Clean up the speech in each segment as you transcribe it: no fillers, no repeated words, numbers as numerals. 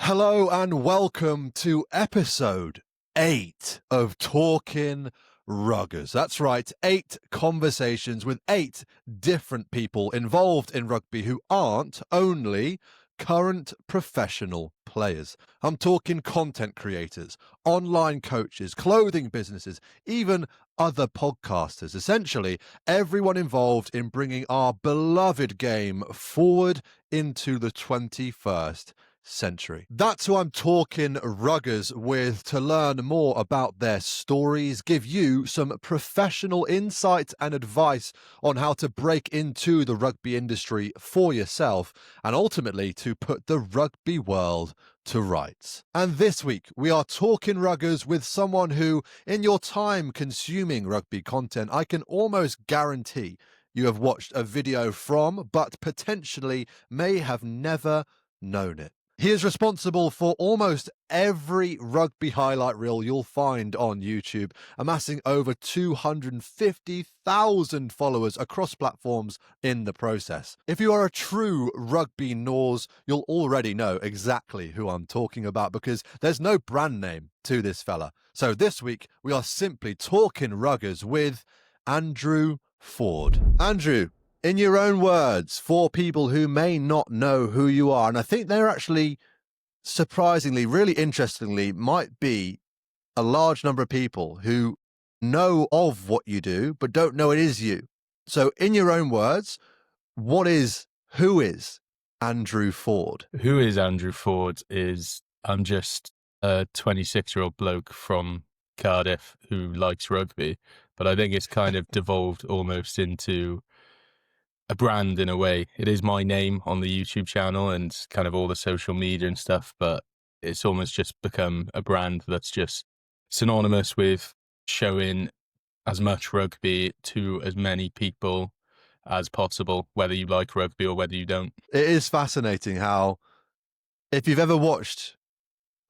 Hello and welcome to episode 8 of Talking Ruggers. That's right, 8 conversations with 8 different people involved in rugby who aren't only current professional players. I'm talking content creators, online coaches, clothing businesses, even other podcasters. Essentially, everyone involved in bringing our beloved game forward into the 21st century. That's who I'm talking ruggers with to learn more about their stories, give you some professional insight and advice on how to break into the rugby industry for yourself, and ultimately to put the rugby world to rights. And this week, we are talking ruggers with someone who, in your time consuming rugby content, I can almost guarantee you have watched a video from, but potentially may have never known it. He is responsible for almost every rugby highlight reel you'll find on YouTube, amassing over 250,000 followers across platforms in the process. If you are a true rugby nose, you'll already know exactly who I'm talking about because there's no brand name to this fella. So this week, we are simply talking ruggers with Andrew Forde. Andrew, in your own words, for people who may not know who you are, and I think they're actually surprisingly, really interestingly, might be a large number of people who know of what you do, but don't know it is you. So in your own words, who is Andrew Forde? Who is Andrew Forde is I'm just a 26-year-old bloke from Cardiff who likes rugby, but I think it's kind of devolved almost into a brand in a way. It is my name on the YouTube channel and kind of all the social media and stuff, but it's almost just become a brand that's just synonymous with showing as much rugby to as many people as possible, whether you like rugby or whether you don't. It is fascinating how, if you've ever watched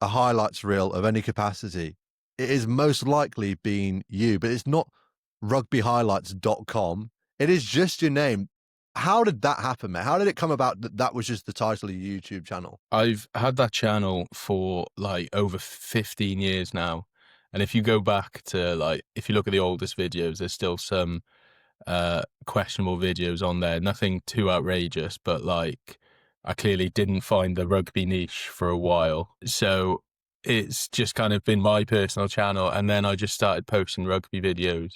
a highlights reel of any capacity, it is most likely been you, but it's not rugbyhighlights.com. It is just your name. How did that happen, mate? How did it come about that that was just the title of your YouTube channel? I've had that channel for like over 15 years now. And if you go back to if you look at the oldest videos, there's still some questionable videos on there. Nothing too outrageous, but I clearly didn't find the rugby niche for a while. So it's just kind of been my personal channel. And then I just started posting rugby videos.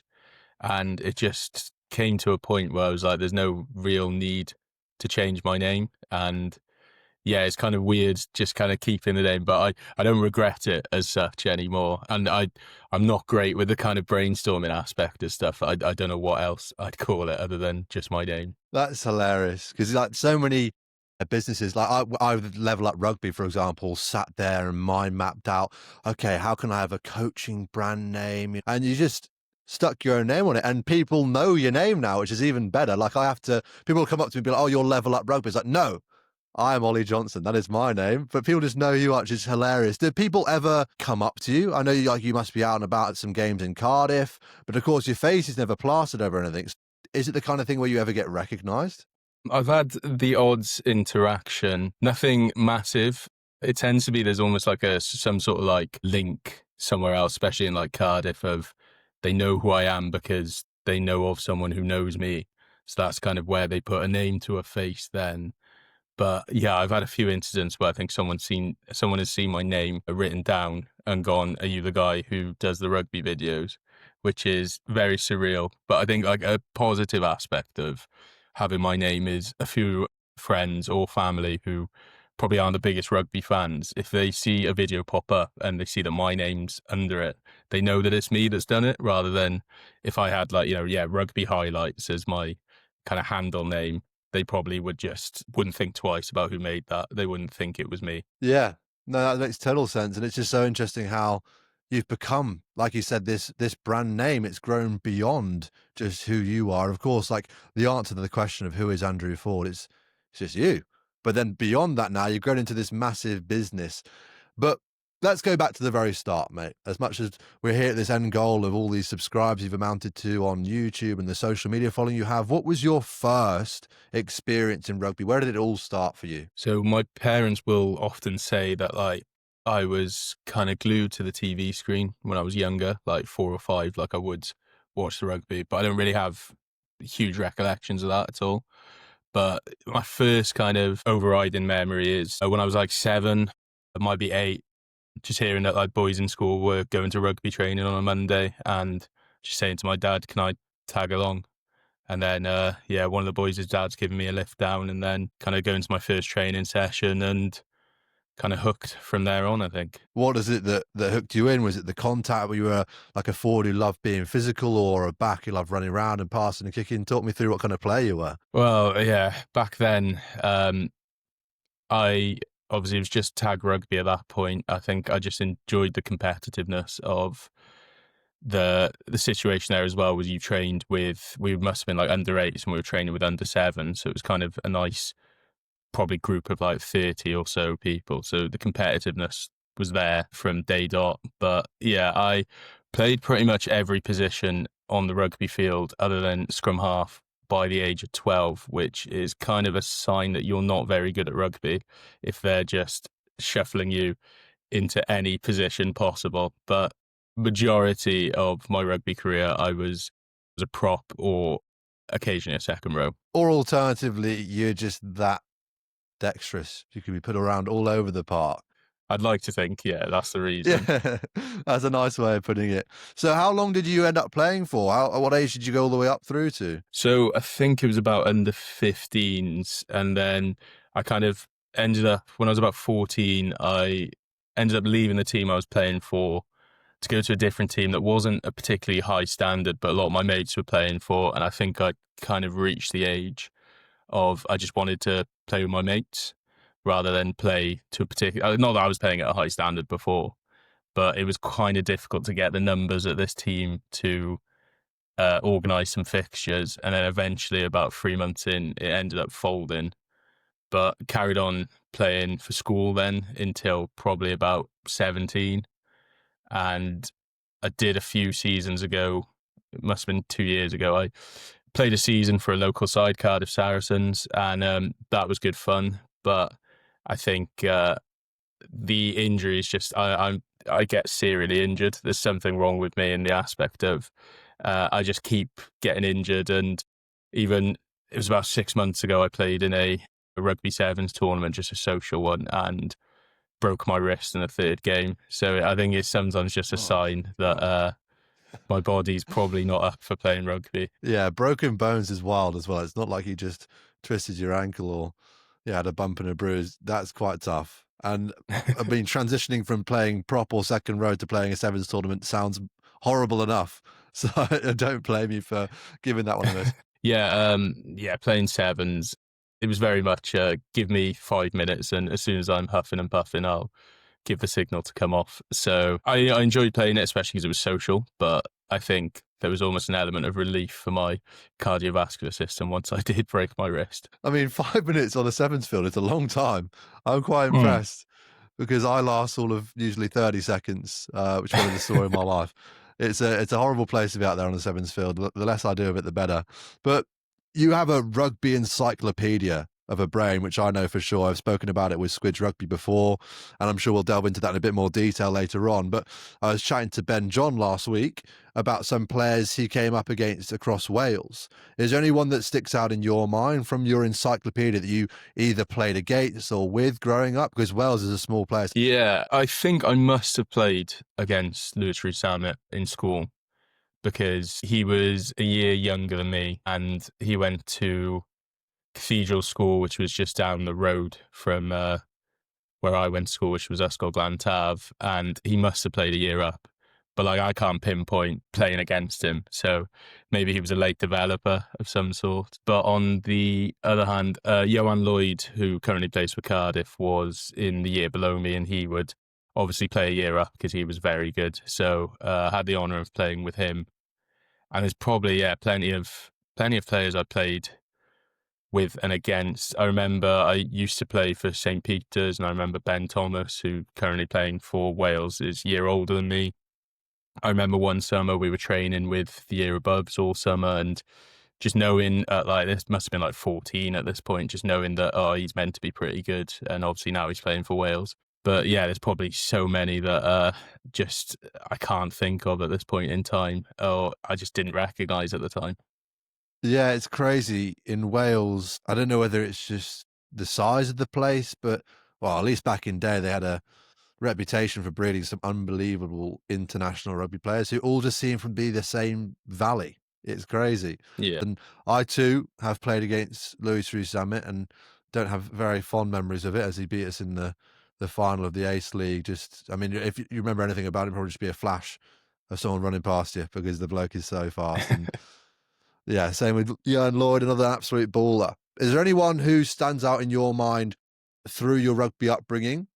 And it just came to a point where I was like, there's no real need to change my name. And yeah, it's kind of weird just kind of keeping the name, but I don't regret it as such anymore. And I'm not great with the kind of brainstorming aspect of stuff. I don't know what else I'd call it other than just my name. That's hilarious because so many businesses, I would Level Up Rugby, for example, sat there and mind mapped out, okay, how can I have a coaching brand name? And you just stuck your own name on it, and people know your name now, which is even better. People come up to me and be like, oh, you're Level Up Rugby. It's like, no, I'm Ollie Johnson. That is my name. But people just know you are, which is hilarious. Did people ever come up to you? I know you must be out and about at some games in Cardiff, but of course your face is never plastered over anything. Is it the kind of thing where you ever get recognised? I've had the odds interaction, nothing massive. It tends to be there's almost like some sort of link somewhere else, especially in Cardiff, of they know who I am because they know of someone who knows me. So that's kind of where they put a name to a face then. But yeah, I've had a few incidents where I think someone has seen my name written down and gone, are you the guy who does the rugby videos? Which is very surreal. But I think a positive aspect of having my name is a few friends or family who probably aren't the biggest rugby fans. If they see a video pop up and they see that my name's under it, they know that it's me that's done it, rather than if I had rugby highlights as my kind of handle name, they probably wouldn't think twice about who made that. They wouldn't think it was me. Yeah, no, that makes total sense. And it's just so interesting how you've become, like you said, this brand name. It's grown beyond just who you are. Of course, the answer to the question of who is Andrew Forde, it's just you. But then beyond that now, you've grown into this massive business. But let's go back to the very start, mate. As much as we're here at this end goal of all these subscribers you've amounted to on YouTube and the social media following you have, what was your first experience in rugby? Where did it all start for you? So my parents will often say that like I was kind of glued to the TV screen when I was younger, like 4 or 5, like I would watch the rugby, but I don't really have huge recollections of that at all. But my first kind of overriding memory is when I was like 7, it might be 8, just hearing that like boys in school were going to rugby training on a Monday and just saying to my dad, can I tag along? And then, one of the boys' dad's giving me a lift down and then kind of going to my first training session and kind of hooked from there on, I think. What is it that hooked you in? Was it the contact where you were like a forward who loved being physical, or a back who loved running around and passing and kicking? Talk me through what kind of player you were. Well, yeah, back then, I obviously it was just tag rugby at that point. I think I just enjoyed the competitiveness of the situation there as well. Was you trained with, we must have been like under 8s and we were training with under 7, so it was kind of a nice probably group of like 30 or so people, so the competitiveness was there from day dot. But yeah, I played pretty much every position on the rugby field other than scrum half by the age of 12, which is kind of a sign that you're not very good at rugby if they're just shuffling you into any position possible. But majority of my rugby career, I was a prop or occasionally a second row. Or alternatively, you're just that dexterous. You can be put around all over the park. I'd like to think, yeah, that's the reason. Yeah, that's a nice way of putting it. So how long did you end up playing for? What age did you go all the way up through to? So I think it was about under 15s. And then I kind of ended up, when I was about 14, I ended up leaving the team I was playing for to go to a different team that wasn't a particularly high standard, but a lot of my mates were playing for. And I think I kind of reached the age of I just wanted to play with my mates rather than play to a particular, not that I was playing at a high standard before, but it was kind of difficult to get the numbers at this team to organise some fixtures. And then eventually about 3 months in, it ended up folding, but carried on playing for school then until probably about 17. And I did a few seasons ago, it must have been 2 years ago, I played a season for a local side, Cardiff Saracens, and that was good fun. But I think the injuries just I get serially injured. There's something wrong with me in the aspect of I just keep getting injured. And even it was about 6 months ago, I played in a rugby sevens tournament, just a social one, and broke my wrist in the 3rd game. So I think it's sometimes just a sign that my body's probably not up for playing rugby. Yeah, broken bones is wild as well. It's not like you just twisted your ankle or had a bump and a bruise. That's quite tough. And I mean, transitioning from playing prop or second row to playing a sevens tournament sounds horrible enough. So I don't blame you for giving that one a miss. Yeah, playing sevens, it was very much give me 5 minutes, and as soon as I'm huffing and puffing, I'll give the signal to come off. So I enjoyed playing it, especially because it was social, but I think there was almost an element of relief for my cardiovascular system once I did break my wrist. I mean, 5 minutes on a sevens field is a long time. I'm quite impressed because I last all of usually 30 seconds, which one is the story of my life. It's a horrible place to be out there on the sevens field. The less I do of it, the better. But you have a rugby encyclopedia of a brain, which I know for sure. I've spoken about it with Squidge Rugby before, and I'm sure we'll delve into that in a bit more detail later on. But I was chatting to Ben John last week about some players he came up against across Wales. Is there anyone that sticks out in your mind from your encyclopedia that you either played against or with growing up? Because Wales is a small place. Yeah, I think I must have played against Lewis Rees-Zammit in school because he was a year younger than me and he went to Cathedral School, which was just down the road from where I went to school, which was Ysgol Glantaf, and he must have played a year up. But like I can't pinpoint playing against him, so maybe he was a late developer of some sort. But on the other hand, Johan Lloyd, who currently plays for Cardiff, was in the year below me, and he would obviously play a year up because he was very good. So I had the honour of playing with him, and there's probably plenty of players I played with and against. I remember I used to play for St. Peter's, and I remember Ben Thomas, who currently playing for Wales, is a year older than me. I remember one summer we were training with the year aboves all summer, and just knowing like this must have been like 14 at this point, just knowing that he's meant to be pretty good, and obviously now he's playing for Wales. But yeah, there's probably so many that just I can't think of at this point in time, or I just didn't recognise at the time. Yeah, it's crazy. In Wales, I don't know whether it's just the size of the place, but well, at least back in day, they had a reputation for breeding some unbelievable international rugby players who all just seem to be the same valley. It's crazy. Yeah. And I too have played against Louis Summit and don't have very fond memories of it, as he beat us in the final of the Ace League. Just, I mean, if you remember anything about it, probably just be a flash of someone running past you because the bloke is so fast. And yeah, same with Ian Lloyd, another absolute baller. Is there anyone who stands out in your mind through your rugby upbringing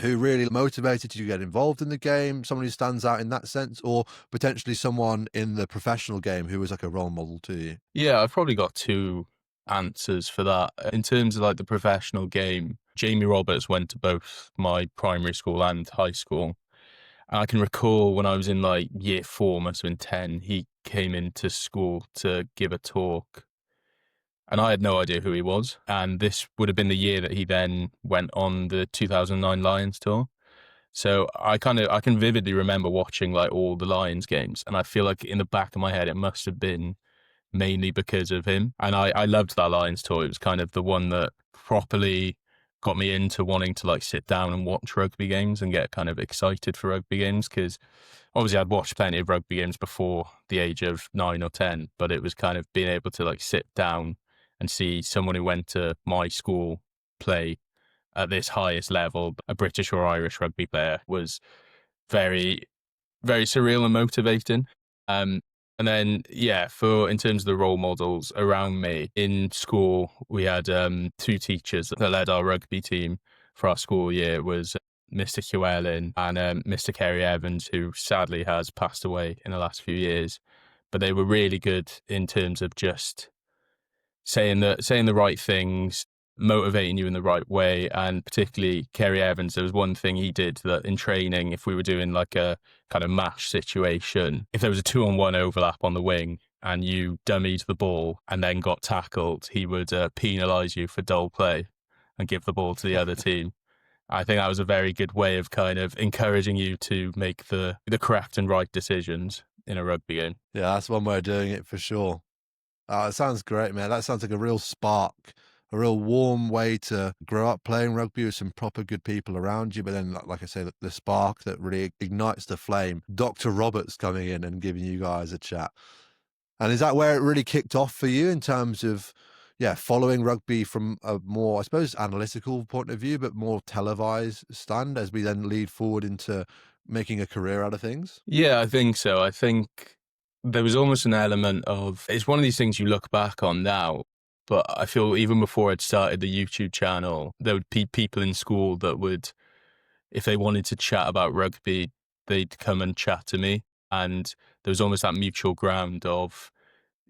who really motivated you to get involved in the game, someone who stands out in that sense, or potentially someone in the professional game who was like a role model to you? Yeah, I've probably got two answers for that. In terms of like the professional game, Jamie Roberts went to both my primary school and high school. And I can recall when I was in like year 4, must have been 10, he came into school to give a talk. And I had no idea who he was. And this would have been the year that he then went on the 2009 Lions tour. So I can vividly remember watching like all the Lions games. And I feel like in the back of my head, it must have been mainly because of him. And I loved that Lions tour. It was kind of the one that properly got me into wanting to like sit down and watch rugby games and get kind of excited for rugby games, because obviously I'd watched plenty of rugby games before the age of 9 or 10, but it was kind of being able to like sit down and see someone who went to my school play at this highest level, a British or Irish rugby player, was very, very surreal and motivating. And then, yeah, in terms of the role models around me in school, we had 2 teachers that led our rugby team for our school year. It was Mr. Llewellyn and Mr. Kerry Evans, who sadly has passed away in the last few years. But they were really good in terms of just saying the right things, motivating you in the right way. And particularly Kerry Evans, there was one thing he did that in training, if we were doing like a kind of match situation, if there was a 2-on-1 overlap on the wing and you dummied the ball and then got tackled, he would penalise you for dull play and give the ball to the other team. I think that was a very good way of kind of encouraging you to make the correct and right decisions in a rugby game. Yeah, that's one way of doing it for sure. It sounds great, man. That sounds like a real spark, a real warm way to grow up playing rugby with some proper good people around you. But then, like I say, the spark that really ignites the flame. Dr. Roberts coming in and giving you guys a chat. And is that where it really kicked off for you in terms of, yeah, following rugby from a more, I suppose, analytical point of view, but more televised stand as we then lead forward into making a career out of things? Yeah, I think so. I think there was almost an element of, it's one of these things you look back on now, but I feel even before I'd started the YouTube channel, there would be people in school that would, if they wanted to chat about rugby, they'd come and chat to me. And there was almost that mutual ground of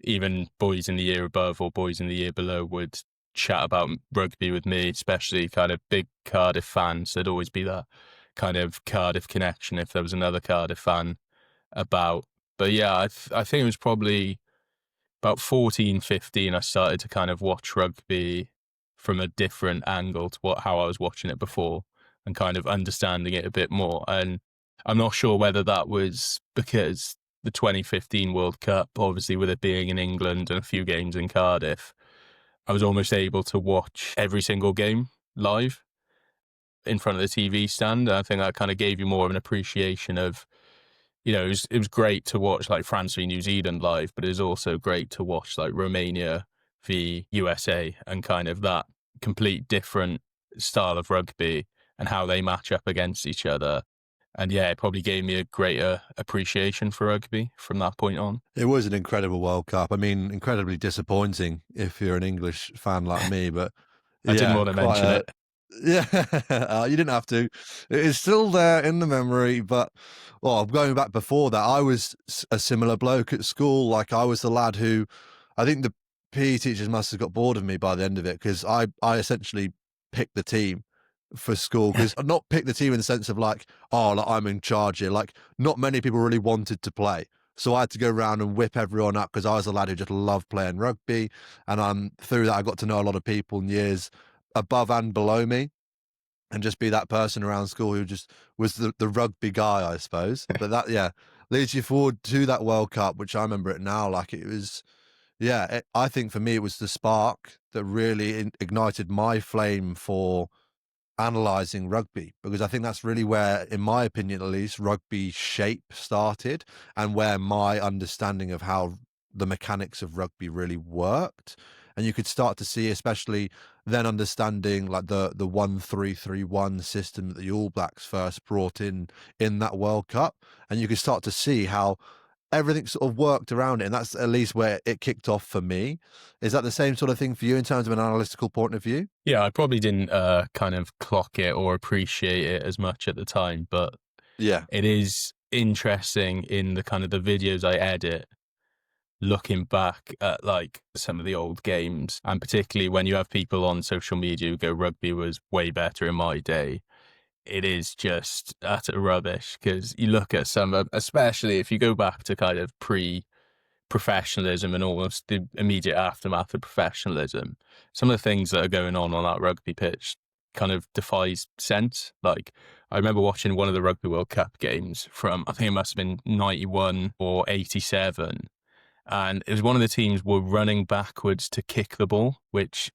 even boys in the year above or boys in the year below would chat about rugby with me, especially kind of big Cardiff fans. There'd always be that kind of Cardiff connection if there was another Cardiff fan about. But yeah, I think it was probably about 14, 15, I started to kind of watch rugby from a different angle to how I was watching it before and kind of understanding it a bit more. And I'm not sure whether that was because the 2015 World Cup, obviously with it being in England and a few games in Cardiff, I was almost able to watch every single game live in front of the TV stand. And I think that kind of gave you more of an appreciation of, it was great to watch like France v New Zealand live, but it was also great to watch like Romania v USA and kind of that complete different style of rugby and how they match up against each other. And yeah, it probably gave me a greater appreciation for rugby from that point on. It was an incredible World Cup. I mean, incredibly disappointing if you're an English fan like me, but I didn't yeah, want to mention it. yeah, you didn't have to. It is still there in the memory, but well, going back before that, I was a similar bloke at school. Like I was the lad who, I think PE teachers must have got bored of me by the end of it, because I essentially picked the team for school, because not pick the team in the sense of like, oh, like I'm in charge here. Like, not many people really wanted to play. So I had to go around and whip everyone up, because I was a lad who just loved playing rugby. And through that, I got to know a lot of people in years above and below me, and just be that person around school who just was the rugby guy, I suppose. But that, yeah, leads you forward to that World Cup, which I remember it now. Like, it was, yeah, I think for me, it was the spark that really ignited my flame for analyzing rugby, because I think that's really where, in my opinion at least, rugby shape started, and where my understanding of how the mechanics of rugby really worked. And you could start to see, especially then understanding like the 1-3-3-1 system that the All Blacks first brought in that World Cup, and you could start to see how everything sort of worked around it. And that's at least where it kicked off for me. Is that the same sort of thing for you in terms of an analytical point of view? Yeah, I probably didn't kind of clock it or appreciate it as much at the time, but Yeah. it is interesting in the kind of the videos I edit, looking back at like some of the old games, and particularly when you have people on social media who go, rugby was way better in my day. It is just utter rubbish, because you look at some of, especially if you go back to kind of professionalism and almost the immediate aftermath of professionalism, some of the things that are going on that rugby pitch kind of defies sense. Like, I remember watching one of the Rugby World Cup games from, I think it must have been 91 or 87. And it was one of the teams were running backwards to kick the ball, which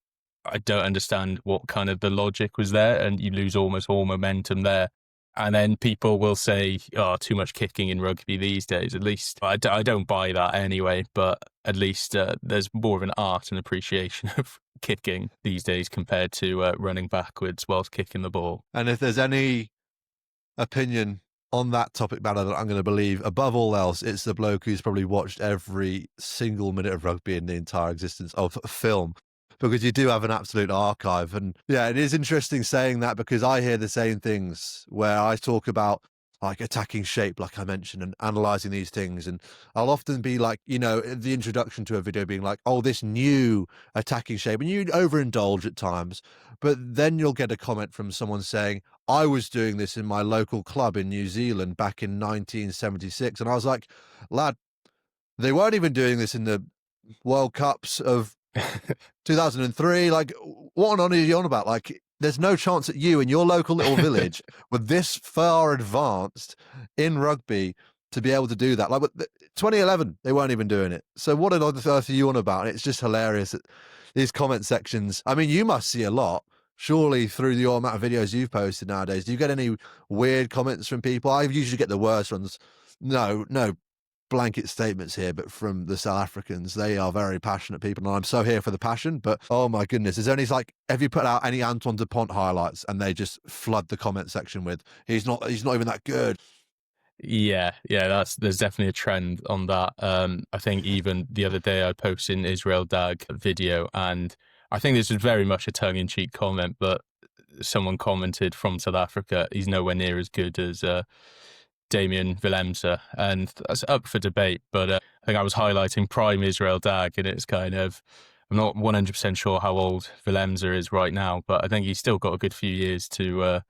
I don't understand what kind of the logic was there. And you lose almost all momentum there. And then people will say, oh, too much kicking in rugby these days. At least I don't buy that anyway, but at least there's more of an art and appreciation of kicking these days compared to running backwards whilst kicking the ball. And if there's any opinion on that topic matter that I'm going to believe above all else, it's the bloke who's probably watched every single minute of rugby in the entire existence of film, because you do have an absolute archive. And yeah, it is interesting saying that, because I hear the same things where I talk about like attacking shape, like I mentioned, and analyzing these things. And I'll often be like, you know, the introduction to a video being like, oh, this new attacking shape, and you overindulge at times. But then you'll get a comment from someone saying, I was doing this in my local club in New Zealand back in 1976. And I was like, lad, they weren't even doing this in the World Cups of 2003. Like, what on are you on about? Like, there's no chance that you in your local little village were this far advanced in rugby to be able to do that. Like, 2011, they weren't even doing it. So what on earth are you on about? And it's just hilarious that these comment sections. I mean, you must see a lot, surely, through the amount of videos you've posted nowadays. Do you get any weird comments from people? I usually get the worst ones. No blanket statements here, but from the South Africans, they are very passionate people, and I'm so here for the passion. But oh my goodness, is there any, like, have you put out any Antoine Dupont highlights and they just flood the comment section with he's not even that good? Yeah, there's definitely a trend on that. I think even the other day I posted an Israel Dag video, and I think this was very much a tongue-in-cheek comment, but someone commented from South Africa, he's nowhere near as good as Damien Willemse, and that's up for debate. But I think I was highlighting prime Israel Dag, and it's kind of, I'm not 100% sure how old Willemse is right now, but I think he's still got a good few years to.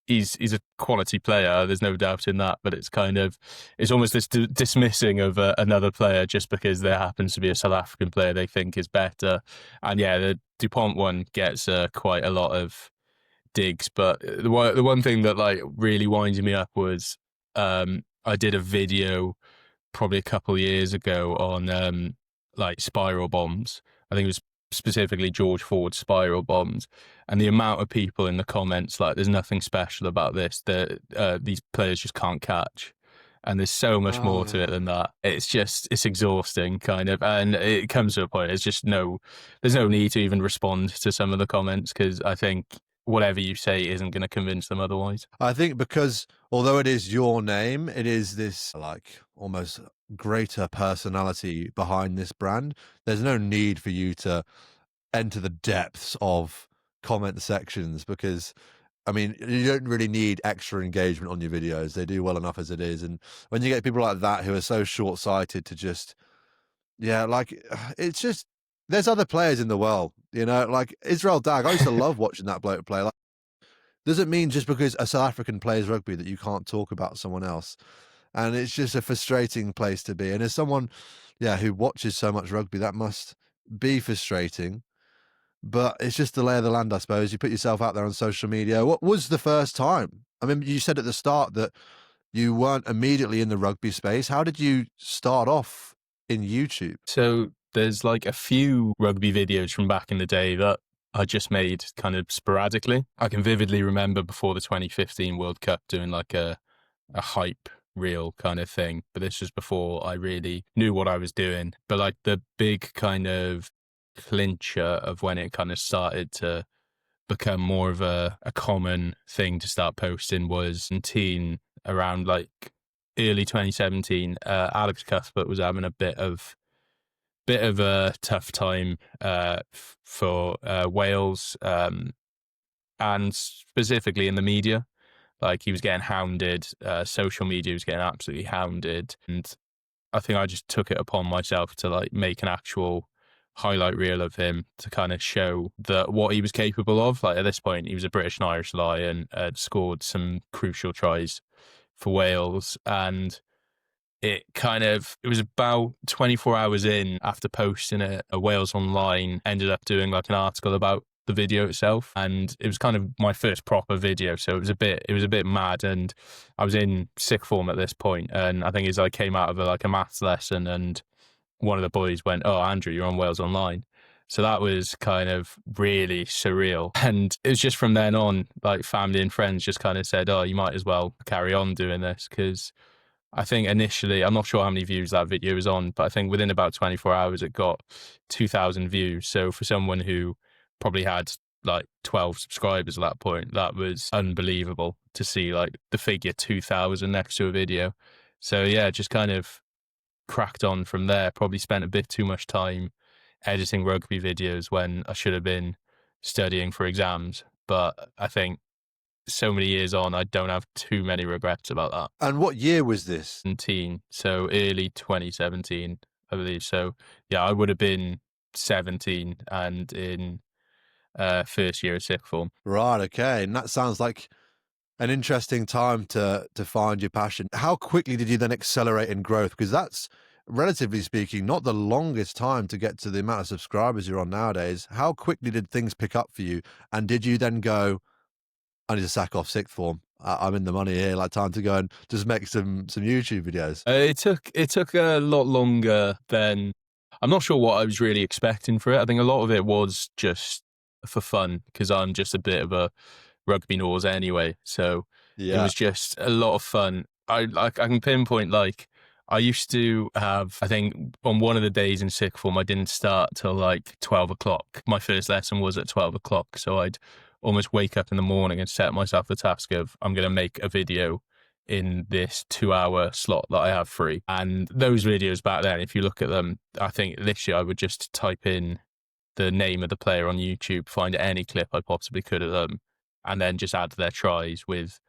He's a quality player, there's no doubt in that, but it's kind of, it's almost this dismissing of another player just because there happens to be a South African player they think is better. And yeah, the Dupont one gets quite a lot of digs, but the one thing that like really winds me up was I did a video probably a couple of years ago on like spiral bombs. I think it was specifically George Forde's spiral bombs, and the amount of people in the comments like, there's nothing special about this, that these players just can't catch. And there's so much more to it than that. It's exhausting, kind of. And it comes to a point, there's no need to even respond to some of the comments, because I think whatever you say isn't going to convince them otherwise. I think because although it is your name, it is this like almost greater personality behind this brand. There's no need for you to enter the depths of comment sections, because I mean, you don't really need extra engagement on your videos. They do well enough as it is. And when you get people like that who are so short-sighted to just, yeah, like, it's just, there's other players in the world, you know, like Israel Dag. I used to love watching that bloke play. Like, doesn't mean just because a South African plays rugby that you can't talk about someone else. And it's just a frustrating place to be. And as someone, yeah, who watches so much rugby, that must be frustrating. But it's just the lay of the land, I suppose. You put yourself out there on social media. What was the first time? I mean, you said at the start that you weren't immediately in the rugby space. How did you start off in YouTube? So there's like a few rugby videos from back in the day that I just made kind of sporadically. I can vividly remember before the 2015 World Cup doing like a hype reel kind of thing. But this was before I really knew what I was doing. But like the big kind of clincher of when it kind of started to become more of a common thing to start posting was in teen, around like early 2017. Alex Cuthbert was having a bit of a tough time for Wales, and specifically in the media. Like he was getting hounded, social media was getting absolutely hounded, and I think I just took it upon myself to like make an actual highlight reel of him to kind of show that what he was capable of. Like at this point, he was a British and Irish Lion, had scored some crucial tries for Wales, and it was about 24 hours in after posting it, a Wales Online ended up doing like an article about the video itself, and it was kind of my first proper video, so it was a bit mad, and I was in sick form at this point, and I think as I came out of a maths lesson, and one of the boys went, "Oh, Andrew, you're on Wales Online." So that was kind of really surreal. And it was just from then on, like family and friends just kind of said, "Oh, you might as well carry on doing this," because I think initially, I'm not sure how many views that video was on, but I think within about 24 hours, it got 2,000 views. So for someone who probably had like 12 subscribers at that point, that was unbelievable to see like the figure 2,000 next to a video. So yeah, just kind of cracked on from there. Probably spent a bit too much time editing rugby videos when I should have been studying for exams. But I think so many years on, I don't have too many regrets about that. And what year was this? 17, so early 2017, I believe. So yeah, I would have been 17 and in first year of sixth form. Right, okay. And that sounds like an interesting time to find your passion. How quickly did you then accelerate in growth? Because that's, relatively speaking, not the longest time to get to the amount of subscribers you're on nowadays. How quickly did things pick up for you? And did you then go, I need to sack off sixth form. I'm in the money here. Like, time to go and just make some YouTube videos. It took a lot longer than, I'm not sure what I was really expecting for it. I think a lot of it was just for fun because I'm just a bit of a rugby nose anyway. So it was just a lot of fun. I can pinpoint, like, I used to have, I think on one of the days in sixth form, I didn't start till like 12 o'clock. My first lesson was at 12 o'clock. So I'd almost wake up in the morning and set myself the task of, I'm going to make a video in this 2-hour slot that I have free. And those videos back then, if you look at them, I think literally I would just type in the name of the player on YouTube, find any clip I possibly could of them, and then just add their tries with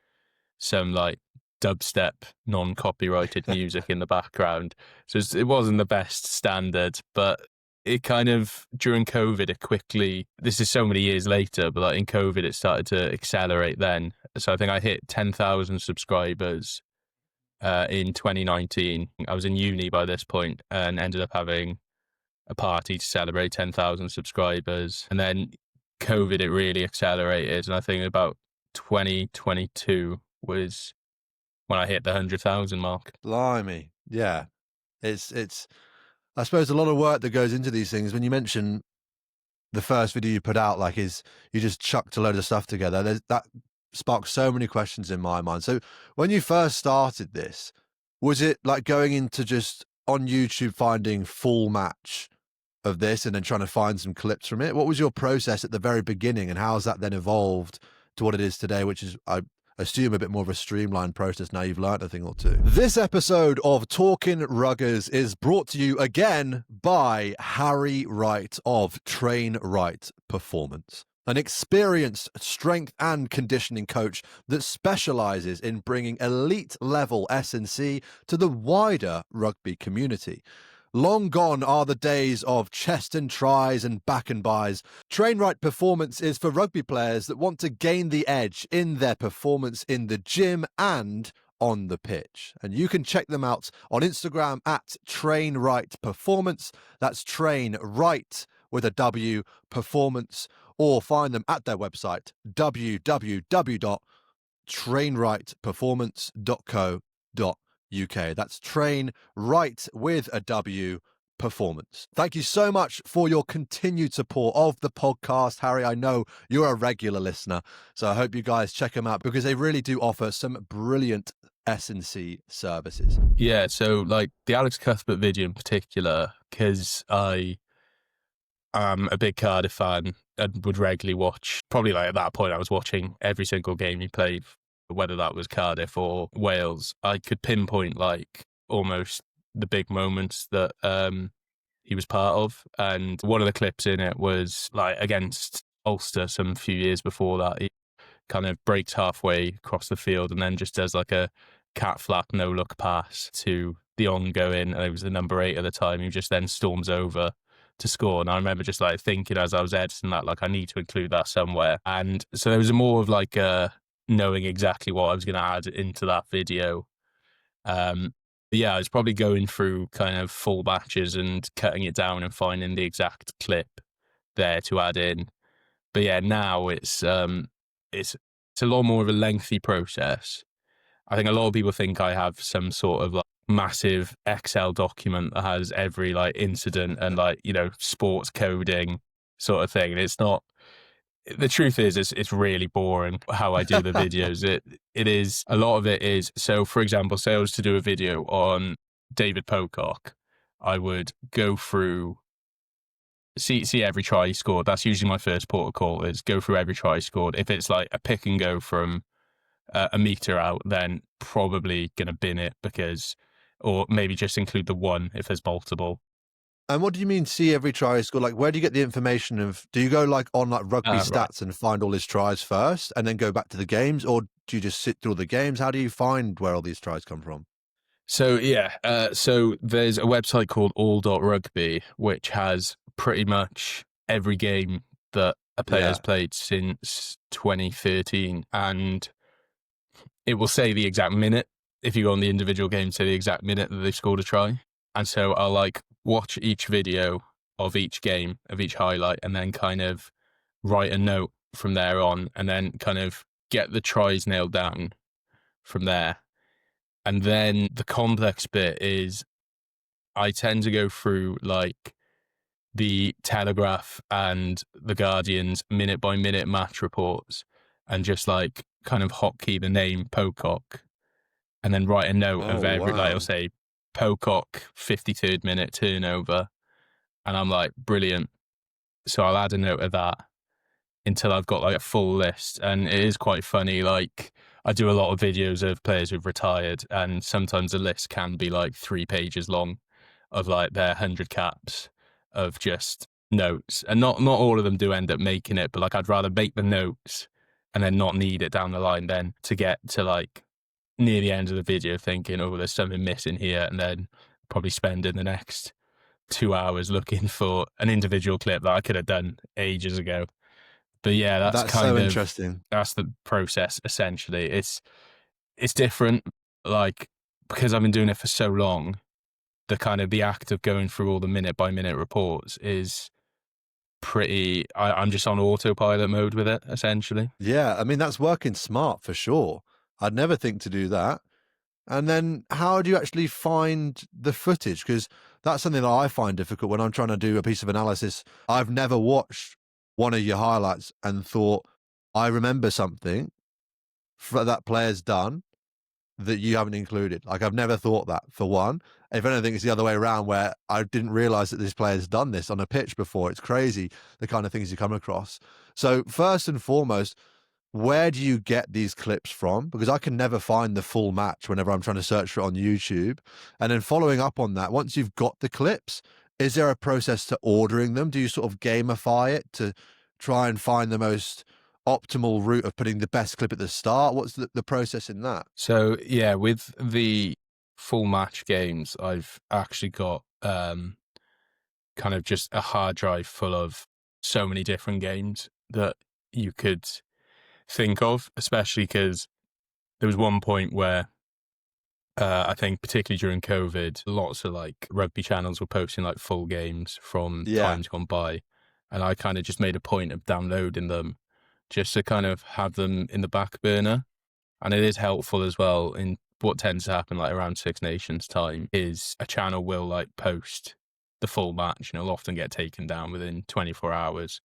some like dubstep, non-copyrighted music in the background. So it wasn't the best standard, but it kind of, during COVID, it quickly, this is so many years later, but like in COVID, it started to accelerate then. So I think I hit 10,000 subscribers in 2019. I was in uni by this point and ended up having a party to celebrate 10,000 subscribers. And then COVID, it really accelerated. And I think about 2022 was when I hit the 100,000 mark. Blimey. Yeah. It's, I suppose a lot of work that goes into these things. When you mention the first video you put out, like, is you just chucked a load of stuff together, that sparked so many questions in my mind. So when you first started this, was it like going into just on YouTube finding full match of this and then trying to find some clips from it? What was your process at the very beginning, and how has that then evolved to what it is today, which is, I assume, a bit more of a streamlined process now you've learned a thing or two? This episode of Talking Ruggers is brought to you again by Harry Wright of Train Right Performance, an experienced strength and conditioning coach that specializes in bringing elite level S&C to the wider rugby community. Long gone are the days of chest and tries and back and buys. Train Right Performance is for rugby players that want to gain the edge in their performance in the gym and on the pitch. And you can check them out on Instagram at Train Right Performance. That's Train Right with a W, Performance, or find them at their website, www.trainrightperformance.co.uk. That's Train Right with a W, Performance. Thank you so much for your continued support of the podcast, Harry. I know you're a regular listener, so I hope you guys check them out because they really do offer some brilliant S&C services. Yeah, so like the Alex Cuthbert video in particular, because I am a big Cardiff fan and would regularly watch, probably like at that point I was watching every single game he played, whether that was Cardiff or Wales. I could pinpoint like almost the big moments that he was part of. And one of the clips in it was like against Ulster some few years before that. He kind of breaks halfway across the field and then just does like a cat flap no look pass to the ongoing, and it was the number 8 at the time, who just then storms over to score. And I remember just like thinking as I was editing that, like, I need to include that somewhere. And so there was more of like knowing exactly what I was going to add into that video. But yeah, I was probably going through kind of full batches and cutting it down and finding the exact clip there to add in. But yeah, now it's a lot more of a lengthy process. I think a lot of people think I have some sort of like massive Excel document that has every like incident and like, you know, sports coding sort of thing. And it's not. The truth is, it's really boring how I do the videos. It is, a lot of it is, so for example, say I was to do a video on David Pocock, I would go through, see every try he scored. That's usually my first port of call, is go through every try he scored. If it's like a pick and go from a metre out, then probably going to bin it or maybe just include the one if there's multiple. And what do you mean, see every try he scored? Like, where do you get the information of? Do you go like on like rugby stats Right. and find all his tries first, and then go back to the games, or do you just sit through all the games? How do you find where all these tries come from? So yeah, so there's a website called all.rugby, which has pretty much every game that a player has played since 2013, and it will say the exact minute. If you go on the individual game, say the exact minute that they've scored a try. And so I'll like watch each video of each game, of each highlight, and then kind of write a note from there on, and then kind of get the tries nailed down from there. And then the complex bit is I tend to go through like the Telegraph and the Guardian's minute by minute match reports and just like kind of hotkey the name Pocock and then write a note of every, like, I'll say Pocock 53rd minute turnover. And I'm like, brilliant. So I'll add a note of that until I've got like a full list. And it is quite funny. Like, I do a lot of videos of players who've retired, and sometimes the list can be like 3 pages long of like their 100 caps of just notes. And not all of them do end up making it, but like I'd rather make the notes and then not need it down the line than to get to like near the end of the video thinking, oh, there's something missing here, and then probably spending the next 2 hours looking for an individual clip that I could have done ages ago. But yeah, that's kind so of interesting. That's the process essentially. It's different, like, because I've been doing it for so long. The kind of the act of going through all the minute by minute reports is pretty. I'm just on autopilot mode with it essentially. Yeah, I mean, that's working smart for sure. I'd never think to do that. And then how do you actually find the footage? Because that's something that I find difficult when I'm trying to do a piece of analysis. I've never watched one of your highlights and thought, I remember something that player's done that you haven't included. Like, I've never thought that, for one. If anything, it's the other way around, where I didn't realize that this player's done this on a pitch before. It's crazy, the kind of things you come across. So first and foremost, where do you get these clips from? Because I can never find the full match whenever I'm trying to search for it on YouTube. And then following up on that, once you've got the clips, is there a process to ordering them? Do you sort of gamify it to try and find the most optimal route of putting the best clip at the start? What's the process in that? So yeah, with the full match games, I've actually got kind of just a hard drive full of so many different games that you could think of, especially because there was one point where I think particularly during COVID, lots of like rugby channels were posting like full games from Yeah. times gone by. And I kind of just made a point of downloading them just to kind of have them in the back burner. And it is helpful as well. In what tends to happen like around Six Nations time is a channel will like post the full match and it'll often get taken down within 24 hours.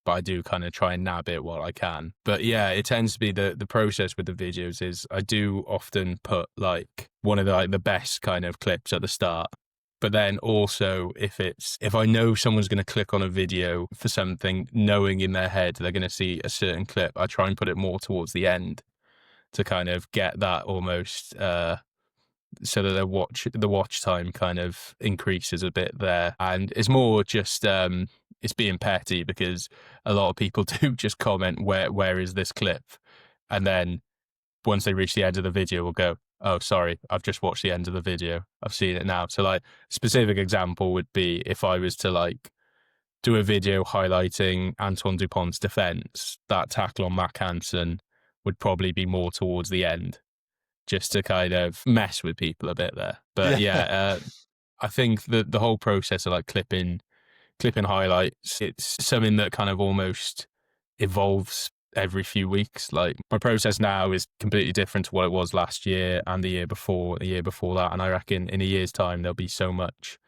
But I do kind of try and nab it while I can. But yeah, it tends to be the process with the videos is I do often put like one of the like the best kind of clips at the start. But then also if I know someone's going to click on a video for something, knowing in their head they're going to see a certain clip, I try and put it more towards the end to kind of get that almost so that the watch time kind of increases a bit there. And it's more just it's being petty because a lot of people do just comment where is this clip, and then once they reach the end of the video will go, oh sorry, I've just watched the end of the video, I've seen it now. So like specific example would be if I was to like do a video highlighting Antoine Dupont's defense, that tackle on Matt Hansen would probably be more towards the end, just to kind of mess with people a bit there. But I think the whole process of like clipping highlights, it's something that kind of almost evolves every few weeks. Like my process now is completely different to what it was last year and the year before that. And I reckon in a year's time, there'll be so much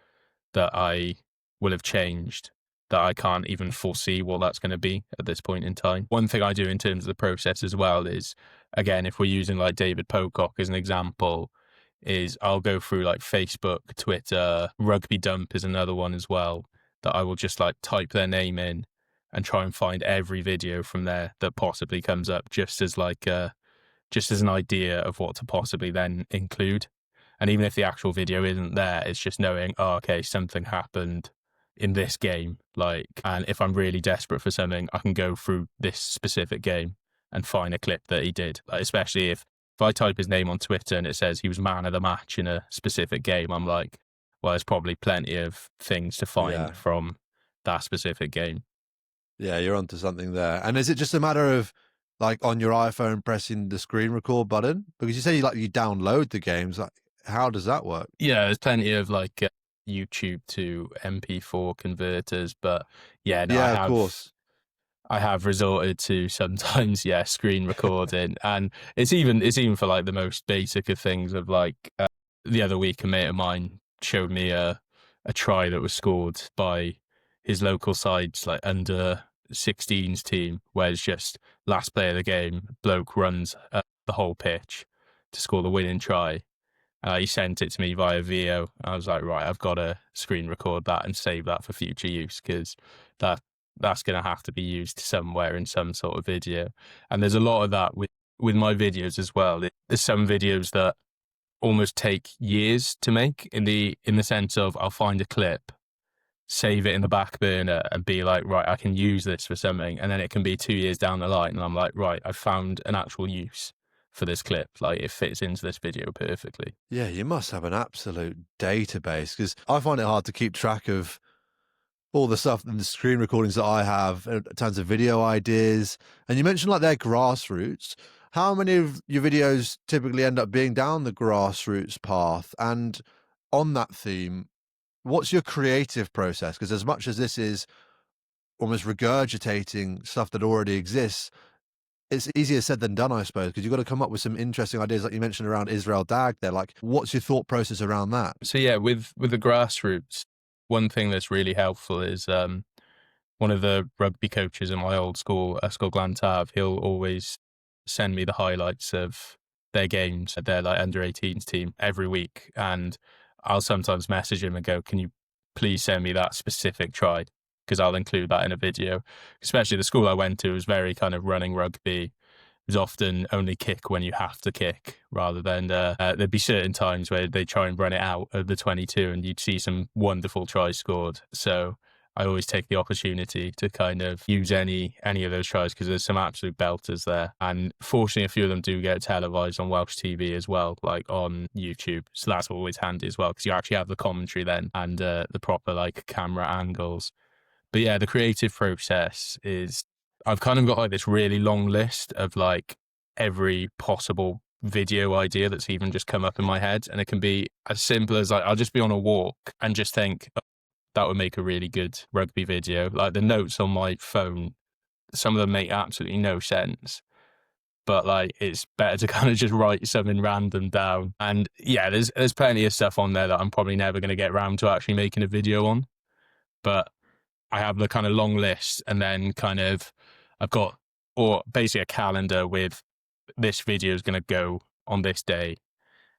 that I will have changed that I can't even foresee what that's going to be at this point in time. One thing I do in terms of the process as well is, again, if we're using like David Pocock as an example, is I'll go through like Facebook, Twitter, Rugby Dump is another one as well, that I will just like type their name in and try and find every video from there that possibly comes up, just as an idea of what to possibly then include. And even if the actual video isn't there, it's just knowing, oh, okay, something happened in this game. Like, and if I'm really desperate for something, I can go through this specific game and find a clip that he did. Like, especially if I type his name on Twitter and it says he was man of the match in a specific game, I'm like, well, there's probably plenty of things to find from that specific game. Yeah, you're onto something there. And is it just a matter of like on your iPhone pressing the screen record button? Because you say you download the games. Like, how does that work? Yeah, there's plenty of like YouTube to MP4 converters, but yeah, no, of course. I have resorted to sometimes, screen recording, and it's even for like the most basic of things. Of like the other week, a mate of mine showed me a try that was scored by his local side's like under 16s team, where it's just last play of the game, bloke runs the whole pitch to score the winning try. He sent it to me via Vio. I was like, right, I've got to screen record that and save that for future use, because that's going to have to be used somewhere in some sort of video. And there's a lot of that with my videos as well. There's some videos that almost take years to make in the sense of I'll find a clip, save it in the back burner and be like, right, I can use this for something. And then it can be 2 years down the line and I'm like, right, I've found an actual use for this clip. Like, it fits into this video perfectly. Yeah, you must have an absolute database, because I find it hard to keep track of all the stuff and the screen recordings that I have, tons of video ideas. And you mentioned like their Grassroots. How many of your videos typically end up being down the Grassroots path? And on that theme, what's your creative process? Because as much as this is almost regurgitating stuff that already exists, it's easier said than done, I suppose, because you've got to come up with some interesting ideas, like you mentioned around Israel Dag there. Like, what's your thought process around that? So yeah, with the Grassroots, one thing that's really helpful is one of the rugby coaches in my old school, Ysgol Glantav, he'll always send me the highlights of their games, their like under 18s team every week. And I'll sometimes message him and go, can you please send me that specific try? Because I'll include that in a video. Especially the school I went to was very kind of running rugby. It was often only kick when you have to kick, rather than there'd be certain times where they try and run it out of the 22 and you'd see some wonderful tries scored. So I always take the opportunity to kind of use any of those tries because there's some absolute belters there. And fortunately, a few of them do get televised on Welsh TV as well, like on YouTube. So that's always handy as well because you actually have the commentary then and the proper like camera angles. But yeah, the creative process is, I've kind of got like this really long list of like every possible video idea that's even just come up in my head. And it can be as simple as like, I'll just be on a walk and just think, that would make a really good rugby video. Like the notes on my phone, some of them make absolutely no sense, but like it's better to kind of just write something random down. And yeah, there's plenty of stuff on there that I'm probably never going to get around to actually making a video on. But I have the kind of long list, and then kind of I've got, or basically a calendar with this video is going to go on this day,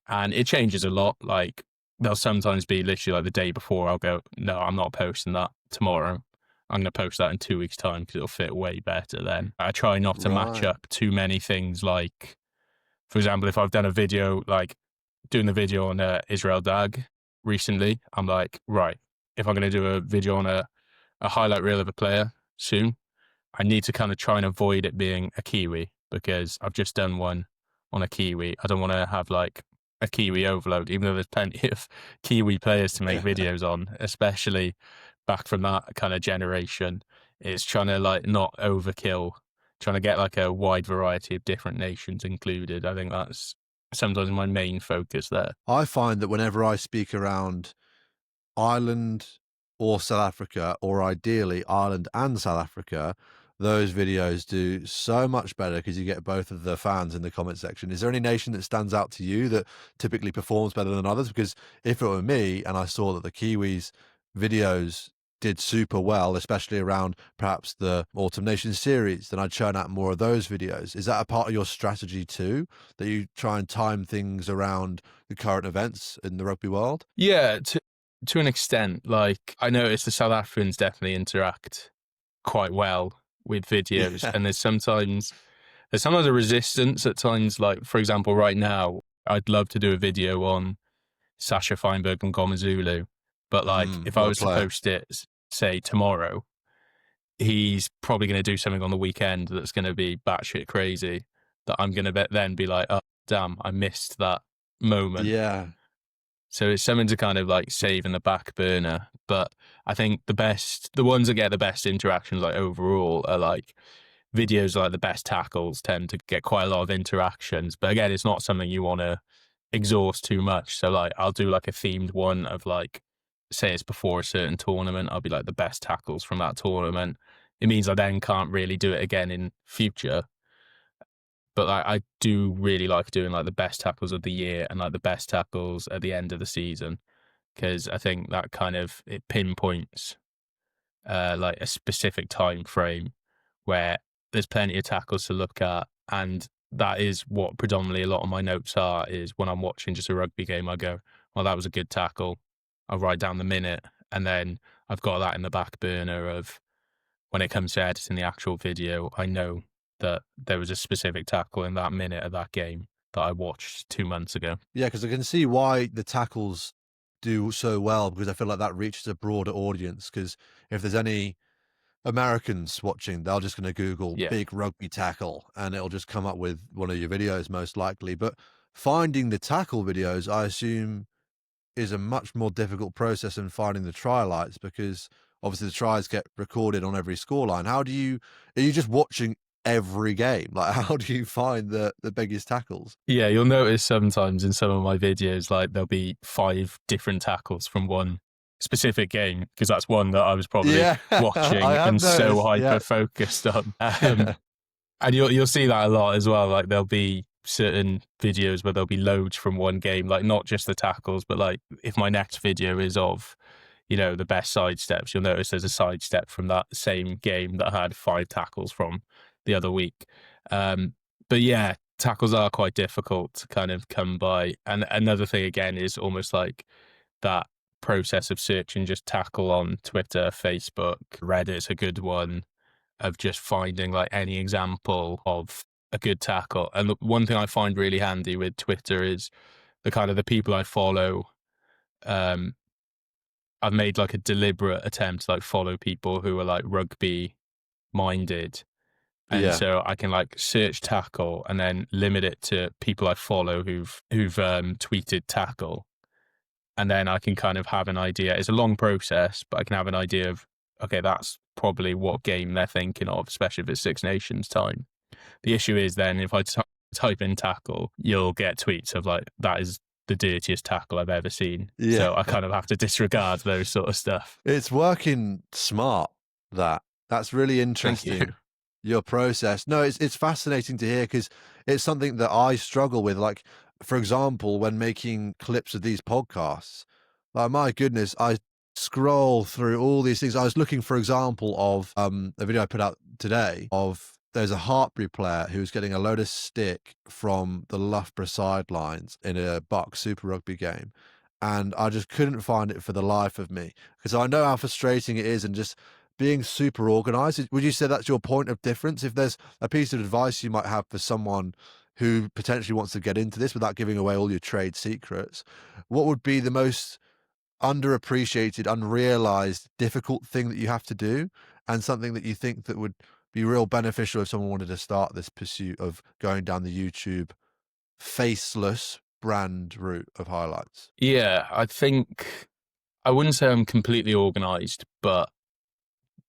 and it changes a lot. Like there'll sometimes be literally like the day before I'll go, no, I'm not posting that tomorrow. I'm going to post that in 2 weeks' time because it'll fit way better then. I try not to match Right. up too many things. Like, for example, if I've done a video, like doing the video on Israel Dag recently, I'm like, right, if I'm going to do a video on a highlight reel of a player soon, I need to kind of try and avoid it being a Kiwi because I've just done one on a Kiwi. I don't want to have like a Kiwi overload, even though there's plenty of Kiwi players to make videos on, especially back from that kind of generation. It's trying to like not overkill, trying to get like a wide variety of different nations included. I think that's sometimes my main focus there. I find that whenever I speak around Ireland or South Africa, or ideally Ireland and South Africa, those videos do so much better because you get both of the fans in the comment section. Is there any nation that stands out to you that typically performs better than others? Because if it were me and I saw that the Kiwis videos did super well, especially around perhaps the Autumn Nations series, then I'd churn out more of those videos. Is that a part of your strategy too, that you try and time things around the current events in the rugby world? Yeah, to an extent. Like I noticed the South Africans definitely interact quite well with videos, Yeah. and there's sometimes a resistance at times. Like for example, right now, I'd love to do a video on Sasha Feinberg and Gomezulu, but like if I What a was to player. post it, say tomorrow, he's probably going to do something on the weekend that's going to be batshit crazy. That I'm going to then be like, oh damn, I missed that moment. Yeah. So it's something to kind of like save in the back burner. But I think the ones that get the best interactions, like overall, are like videos like the best tackles tend to get quite a lot of interactions. But again, it's not something you want to exhaust too much. So like I'll do like a themed one of like, say it's before a certain tournament, I'll be like the best tackles from that tournament. It means I then can't really do it again in future. But like, I do really like doing like the best tackles of the year and like the best tackles at the end of the season because I think that kind of it pinpoints like a specific time frame where there's plenty of tackles to look at, and that is what predominantly a lot of my notes are. Is when I'm watching just a rugby game, I go, "Well, that was a good tackle." I'll write down the minute, and then I've got that in the back burner of when it comes to editing the actual video. I know that there was a specific tackle in that minute of that game that I watched 2 months ago. Yeah, because I can see why the tackles do so well, because I feel like that reaches a broader audience. Because if there's any Americans watching, they're just going to Google Yeah. big rugby tackle and it'll just come up with one of your videos most likely. But finding the tackle videos, I assume, is a much more difficult process than finding the try lights, because obviously the tries get recorded on every scoreline. Are you just watching every game? Like, how do you find the biggest tackles? Yeah, you'll notice sometimes in some of my videos, like there'll be 5 different tackles from one specific game because that's one that I was probably Yeah, I watching have and so noticed. Yeah. hyper focused on. And you'll see that a lot as well. Like there'll be certain videos where there'll be loads from one game, like not just the tackles, but like if my next video is of, the best side steps, you'll notice there's a side step from that same game that had 5 tackles from the other week. But yeah, tackles are quite difficult to kind of come by. And another thing again is almost like that process of searching just tackle on Twitter, Facebook, Reddit's a good one, of just finding like any example of a good tackle. And the one thing I find really handy with Twitter is the kind of the people I follow. I've made like a deliberate attempt to like follow people who are like rugby minded. And Yeah. so I can like search tackle and then limit it to people I follow who've tweeted tackle. And then I can kind of have an idea. It's a long process, but I can have an idea of, okay, that's probably what game they're thinking of, especially if it's Six Nations time. The issue is then if I type in tackle, you'll get tweets of like, that is the dirtiest tackle I've ever seen. Yeah. So I kind of have to disregard those sort of stuff. It's working smart, that's really Thank you. interesting. Your process. No, it's fascinating to hear because it's something that I struggle with. Like, for example, when making clips of these podcasts, like my goodness, I scroll through all these things. I was looking, for example, of a video I put out today of there's a Hartbury player who's getting a load of stick from the Loughborough sidelines in a Buck Super Rugby game. And I just couldn't find it for the life of me because I know how frustrating it is and just being super organized. Would you say that's your point of difference? If there's a piece of advice you might have for someone who potentially wants to get into this without giving away all your trade secrets, what would be the most underappreciated, unrealized, difficult thing that you have to do, and something that you think that would be real beneficial if someone wanted to start this pursuit of going down the YouTube faceless brand route of highlights? Yeah, I think I wouldn't say I'm completely organized, but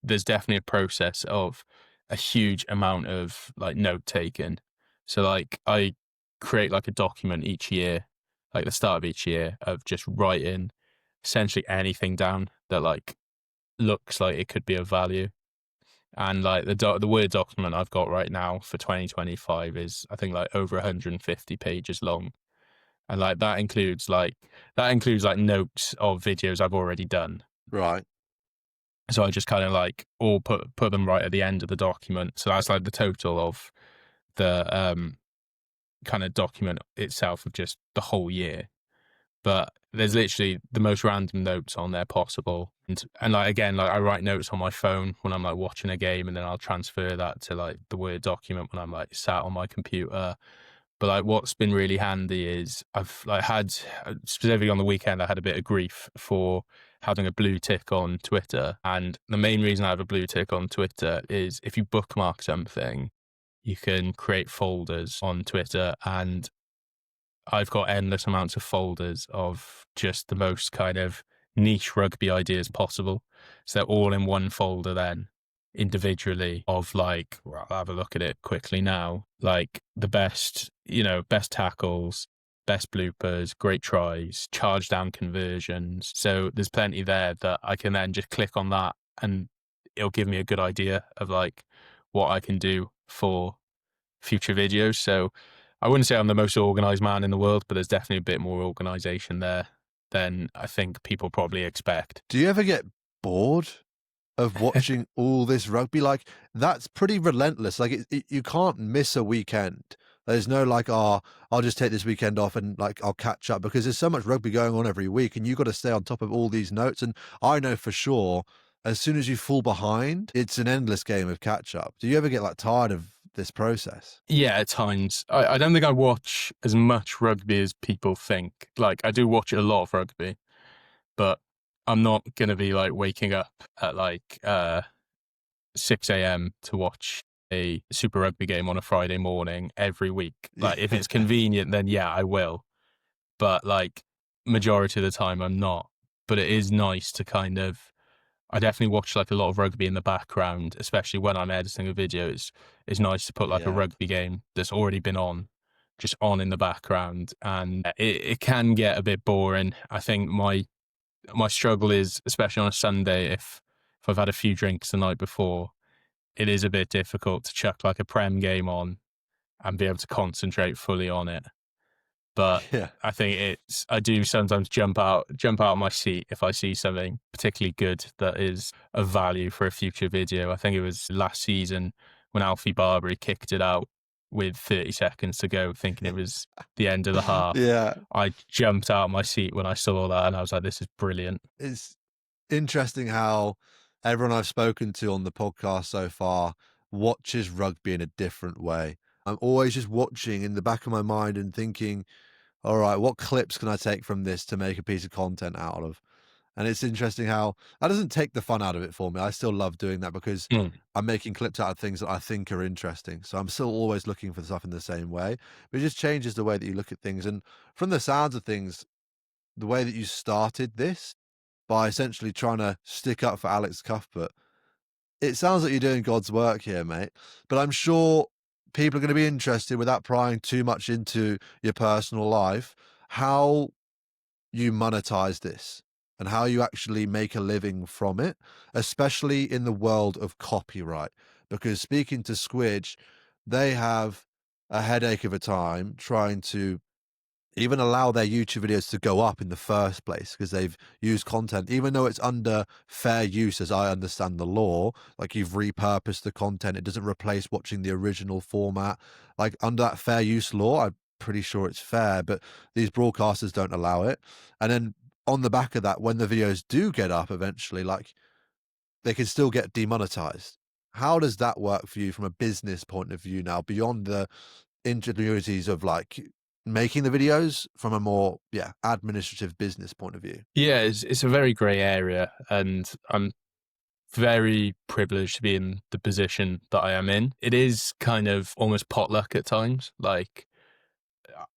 there's definitely a process of a huge amount of like note taken. So like I create like a document each year, like the start of each year, of just writing essentially anything down that like looks like it could be of value. And like the Word document I've got right now for 2025 is I think like over 150 pages long. And like that includes like notes of videos I've already done. Right. So I just kind of like all put them right at the end of the document. So that's like the total of the kind of document itself of just the whole year. But there's literally the most random notes on there possible. And like again, like I write notes on my phone when I'm like watching a game, and then I'll transfer that to like the Word document when I'm like sat on my computer. But like what's been really handy is I've like had, specifically on the weekend, I had a bit of grief for having a blue tick on Twitter. And the main reason I have a blue tick on Twitter is if you bookmark something, you can create folders on Twitter, and I've got endless amounts of folders of just the most kind of niche rugby ideas possible. So they're all in one folder then, individually, of like, well, I'll have a look at it quickly now, like the best, best tackles, best bloopers, great tries, charge down conversions. So there's plenty there that I can then just click on that and it'll give me a good idea of like what I can do for future videos. So I wouldn't say I'm the most organized man in the world, but there's definitely a bit more organization there than I think people probably expect. Do you ever get bored of watching all this rugby? Like, that's pretty relentless. Like, you can't miss a weekend. There's no like, oh, I'll just take this weekend off and like I'll catch up, because there's so much rugby going on every week and you've got to stay on top of all these notes. And I know for sure, as soon as you fall behind, it's an endless game of catch up. Do you ever get like tired of this process? Yeah, at times. I don't think I watch as much rugby as people think. Like, I do watch a lot of rugby, but I'm not going to be like waking up at like 6 a.m. to watch a Super Rugby game on a Friday morning every week. Like, if it's convenient, then yeah, I will. But like, majority of the time, I'm not. But it is nice to kind of, I definitely watch like a lot of rugby in the background, especially when I'm editing a video. It's nice to put like a Yeah. rugby game that's already been on, just on in the background. And it can get a bit boring. I think my struggle is, especially on a Sunday, if I've had a few drinks the night before, it is a bit difficult to chuck like a Prem game on and be able to concentrate fully on it. But Yeah. I think I do sometimes jump out of my seat if I see something particularly good that is of value for a future video. I think it was last season when Alfie Barbary kicked it out with 30 seconds to go, thinking it was the end of the half. Yeah. I jumped out of my seat when I saw that and I was like, this is brilliant. It's interesting how everyone I've spoken to on the podcast so far watches rugby in a different way. I'm always just watching in the back of my mind and thinking, all right, what clips can I take from this to make a piece of content out of? And it's interesting how that doesn't take the fun out of it for me. I still love doing that because Mm. I'm making clips out of things that I think are interesting. So I'm still always looking for stuff in the same way. But it just changes the way that you look at things. And from the sounds of things, the way that you started this by essentially trying to stick up for Alex Cuthbert, it sounds like you're doing God's work here, mate. But I'm sure people are going to be interested without prying too much into your personal life, how you monetize this and how you actually make a living from it, especially in the world of copyright. Because speaking to Squidge, they have a headache of a time trying to even allow their YouTube videos to go up in the first place because they've used content, even though it's under fair use, as I understand the law. Like you've repurposed the content, it doesn't replace watching the original format. Like under that fair use law, I'm pretty sure it's fair, but these broadcasters don't allow it. And then on the back of that, when the videos do get up eventually, like they can still get demonetized. How does that work for you from a business point of view now, beyond the ingenuities of like making the videos from a more administrative business point of view? Yeah, it's a very grey area, and I'm very privileged to be in the position that I am in. It is kind of almost potluck at times. Like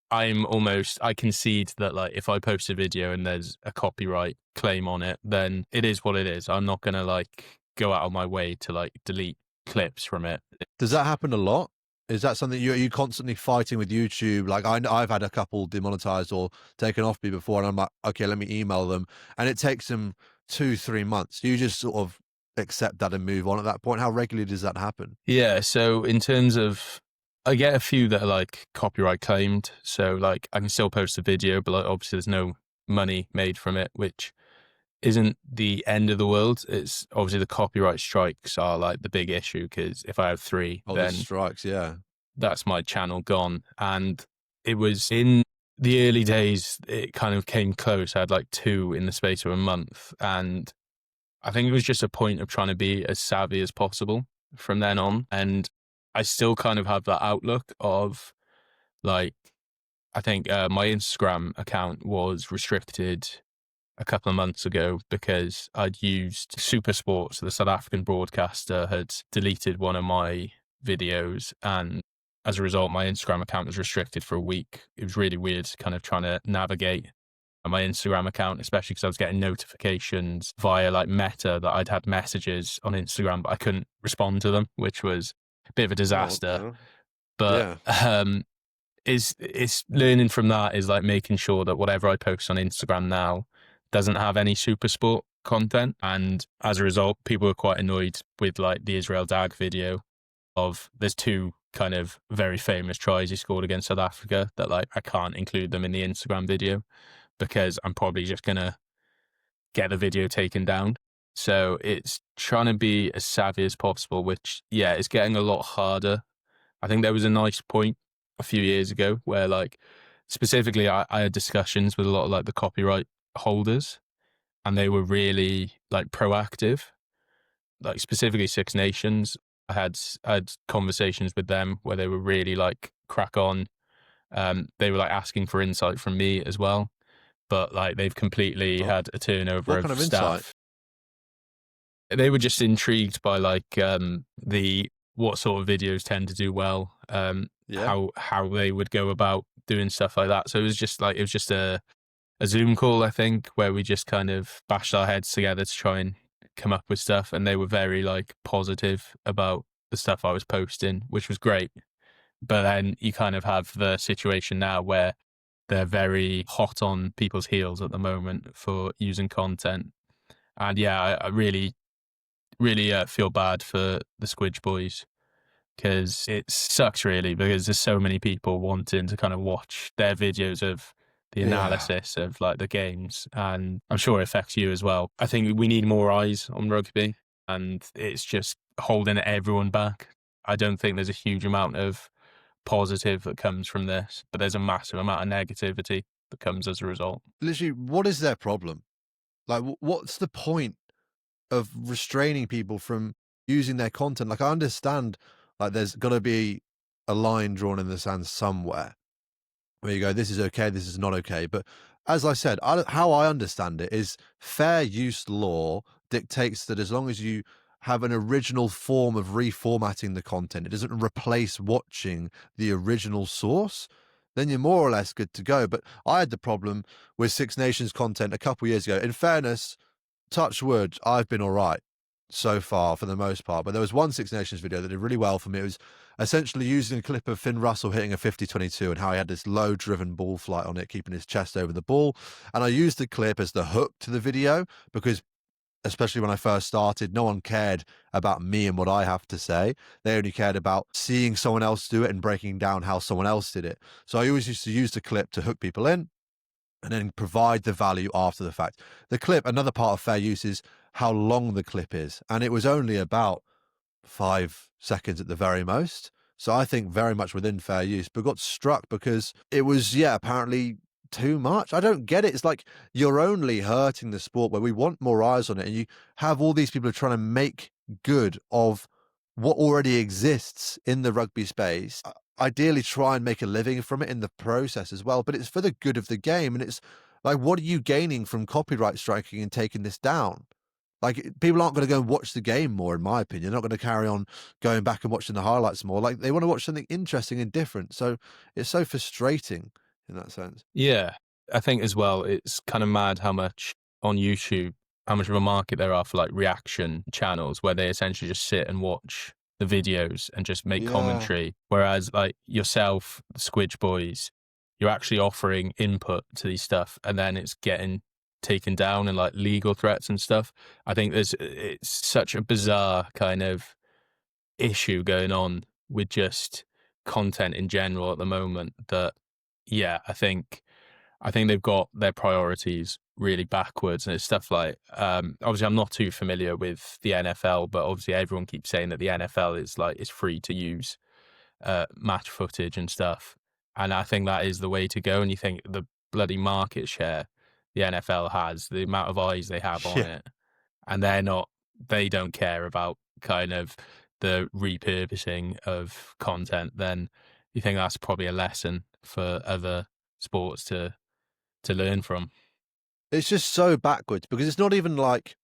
I concede that like if I post a video and there's a copyright claim on it, then it is what it is. I'm not gonna like go out of my way to like delete clips from it. Does that happen a lot? Is that something you constantly fighting with YouTube? Like I've had a couple demonetized or taken off me before, and I'm like, okay, let me email them, and it takes them 2-3 months. You just sort of accept that and move on at that point. How regularly does that happen? Yeah, so in terms of I get a few that are like copyright claimed. So like I can still post a video, but like obviously there's no money made from it, which isn't the end of the world. It's obviously the copyright strikes are like the big issue because if I have three, Oh, the then strikes, yeah. that's my channel gone. And it was in the early days, it kind of came close. I had like two in the space of a month. And I think it was just a point of trying to be as savvy as possible from then on. And I still kind of have that outlook of like, I think my Instagram account was restricted a couple of months ago because I'd used Super Sports, the South African broadcaster, had deleted one of my videos. And as a result, my Instagram account was restricted for a week. It was really weird kind of trying to navigate my Instagram account, especially because I was getting notifications via like Meta that I'd had messages on Instagram, but I couldn't respond to them, which was a bit of a Oh, what the disaster. hell? But Yeah. it's learning from that is like making sure that whatever I post on Instagram now doesn't have any super sport content. And as a result, people were quite annoyed with like the Israel Dag video of there's two kind of very famous tries he scored against South Africa that like I can't include them in the Instagram video because I'm probably just gonna get the video taken down. So it's trying to be as savvy as possible, which yeah, it's getting a lot harder. I think there was a nice point a few years ago where like specifically I had discussions with a lot of like the copyright holders and they were really like proactive, like specifically Six Nations. I had conversations with them where they were really like crack on. They were like asking for insight from me as well, but like they've completely Oh, had a turnover what of kind of insight? staff. They were just intrigued by like the what sort of videos tend to do well, Yeah. how they would go about doing stuff like that. So it was just a Zoom call, I think, where we just kind of bashed our heads together to try and come up with stuff, and they were very like positive about the stuff I was posting, which was great. But then you kind of have the situation now where they're very hot on people's heels at the moment for using content. And yeah, I really, really feel bad for the Squidge boys because it sucks really because there's so many people wanting to kind of watch their videos of the Yeah. analysis of like the games, and I'm sure it affects you as well. I think we need more eyes on rugby, and it's just holding everyone back. I don't think there's a huge amount of positive that comes from this, but there's a massive amount of negativity that comes as a result. Literally, what is their problem? Like, what's the point of restraining people from using their content? Like, I understand, like, there's got to be a line drawn in the sand somewhere, where you go, this is okay, this is not okay. But as I said, how I understand it is fair use law dictates that as long as you have an original form of reformatting the content, it doesn't replace watching the original source, then you're more or less good to go. But I had the problem with Six Nations content a couple years ago. In fairness, touch wood, I've been all right so far for the most part. But there was one Six Nations video that did really well for me. It was essentially using a clip of Finn Russell hitting a 50-22 and how he had this low driven ball flight on it, keeping his chest over the ball. And I used the clip as the hook to the video because, especially when I first started, no one cared about me and what I have to say. They only cared about seeing someone else do it and breaking down how someone else did it. So I always used to use the clip to hook people in and then provide the value after the fact. The clip, another part of fair use is how long the clip is. And it was only about 5 seconds at the very most. So I think very much within fair use, but got struck because it was, yeah, apparently too much. I don't get it. It's like you're only hurting the sport where we want more eyes on it. And you have all these people who are trying to make good of what already exists in the rugby space. Ideally, try and make a living from it in the process as well. But it's for the good of the game. And it's like, what are you gaining from copyright striking and taking this down? Like, people aren't going to go and watch the game more, in my opinion. They're not going to carry on going back and watching the highlights more. Like, they want to watch something interesting and different. So it's so frustrating in that sense. Yeah. I think as well, it's kind of mad how much on YouTube, how much of a market there are for like reaction channels where they essentially just sit and watch the videos and just make Yeah. commentary. Whereas like yourself, the Squidge Boys, you're actually offering input to these stuff and then it's getting taken down and like legal threats and stuff. I think it's such a bizarre kind of issue going on with just content in general at the moment that, yeah, I think they've got their priorities really backwards, and it's stuff like obviously I'm not too familiar with the NFL, but obviously everyone keeps saying that the NFL is free to use match footage and stuff, and I think that is the way to go. And you think the bloody market share the NFL has, the amount of eyes they have on Yeah. it, and they don't care about kind of the repurposing of content, then you think that's probably a lesson for other sports to learn from. It's just so backwards because it's not even like,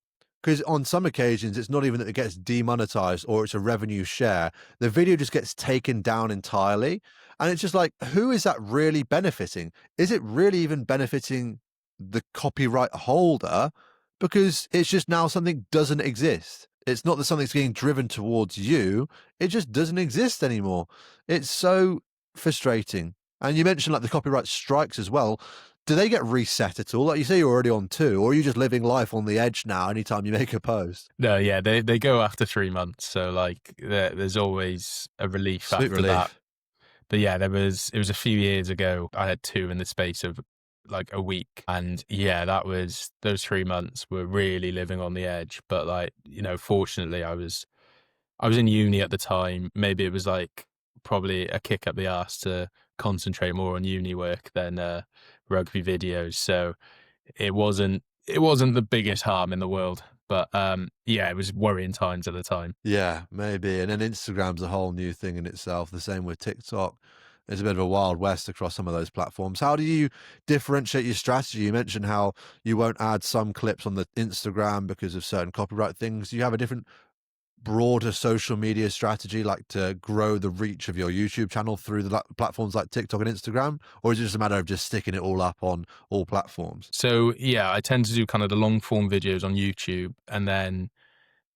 because on some occasions it's not even that it gets demonetized or it's a revenue share. The video just gets taken down entirely. And it's just like, who is that really benefiting? Is it really even benefiting the copyright holder? Because it's just now something doesn't exist. It's not that something's getting driven towards you. It just doesn't exist anymore. It's so frustrating. And you mentioned like the copyright strikes as well. Do they get reset at all? Like you say, you're already on 2, or are you just living life on the edge now anytime you make a post? No, yeah, they go after 3 months, so like there's always a relief Sweet after that. relief. But yeah, it was a few years ago. I had 2 in the space of like a week, and yeah, those 3 months were really living on the edge. But like, you know, fortunately, I was in uni at the time. Maybe it was like probably a kick up the arse to concentrate more on uni work than rugby videos. So it wasn't the biggest harm in the world. But yeah, it was worrying times at the time. Yeah, maybe. And then Instagram's a whole new thing in itself. The same with TikTok. There's a bit of a wild west across some of those platforms. How do you differentiate your strategy? You mentioned how you won't add some clips on the Instagram because of certain copyright things. Do you have a different broader social media strategy, like to grow the reach of your YouTube channel through the platforms like TikTok and Instagram? Or is it just a matter of just sticking it all up on all platforms? So yeah, I tend to do kind of the long form videos on YouTube, and then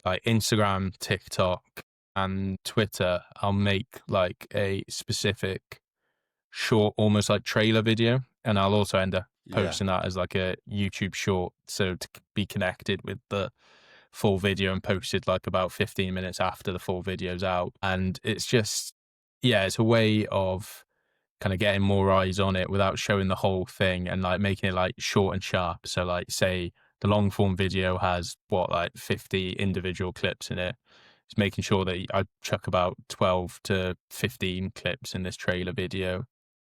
like Instagram, TikTok, and Twitter, I'll make like a specific short, almost like trailer video, and I'll also end up Yeah. posting that as like a YouTube short, so to be connected with the full video and posted like about 15 minutes after the full video's out. And it's just, yeah, it's a way of kind of getting more eyes on it without showing the whole thing, and like making it like short and sharp. So like, say the long form video has like 50 individual clips in it. It's making sure that I chuck about 12 to 15 clips in this trailer video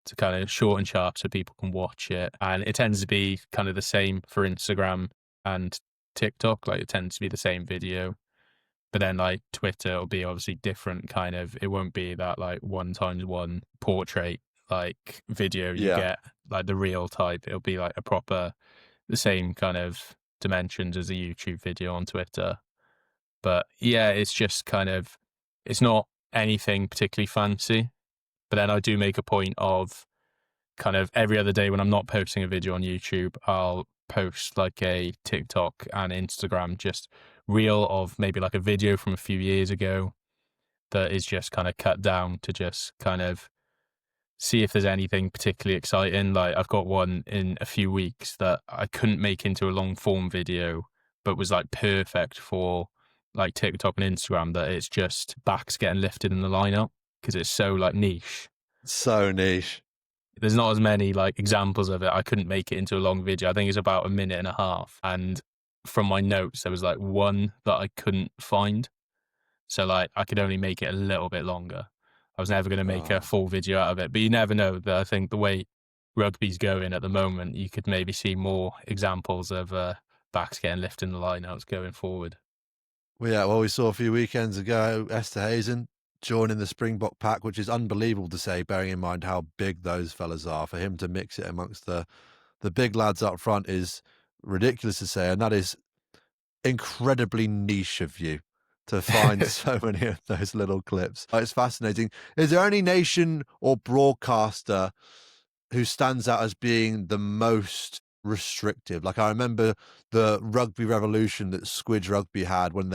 to kind of short and sharp so people can watch it. And it tends to be kind of the same for Instagram and TikTok. Like, it tends to be the same video. But then like Twitter will be obviously different kind of, it won't be that like 1x1 portrait like video you Yeah. get, like the real type. It'll be like a proper, the same kind of dimensions as a YouTube video on Twitter. But yeah, it's just kind of, it's not anything particularly fancy. But then I do make a point of kind of every other day when I'm not posting a video on YouTube, I'll post like a TikTok and Instagram just reel of maybe like a video from a few years ago that is just kind of cut down to just kind of see if there's anything particularly exciting. Like I've got one in a few weeks that I couldn't make into a long form video, but was like perfect for like TikTok and Instagram, that it's just backs getting lifted in the lineup because it's so like niche. So niche. There's not as many like examples of it. I couldn't make it into a long video. I think it's about a minute and a half. And from my notes, there was like one that I couldn't find. So like I could only make it a little bit longer. I was never going to make a Oh. full video out of it, but you never know. That I think the way rugby's going at the moment, you could maybe see more examples of backs getting lifted in the lineouts going forward. Well, yeah, well, we saw a few weekends ago Esther Hazen joining the Springbok pack, which is unbelievable to say, bearing in mind how big those fellas are. For him to mix it amongst the big lads up front is ridiculous to say, and that is incredibly niche of you to find so many of those little clips. It's fascinating. Is there any nation or broadcaster who stands out as being the most restrictive? Like I remember the rugby revolution that Squidge Rugby had when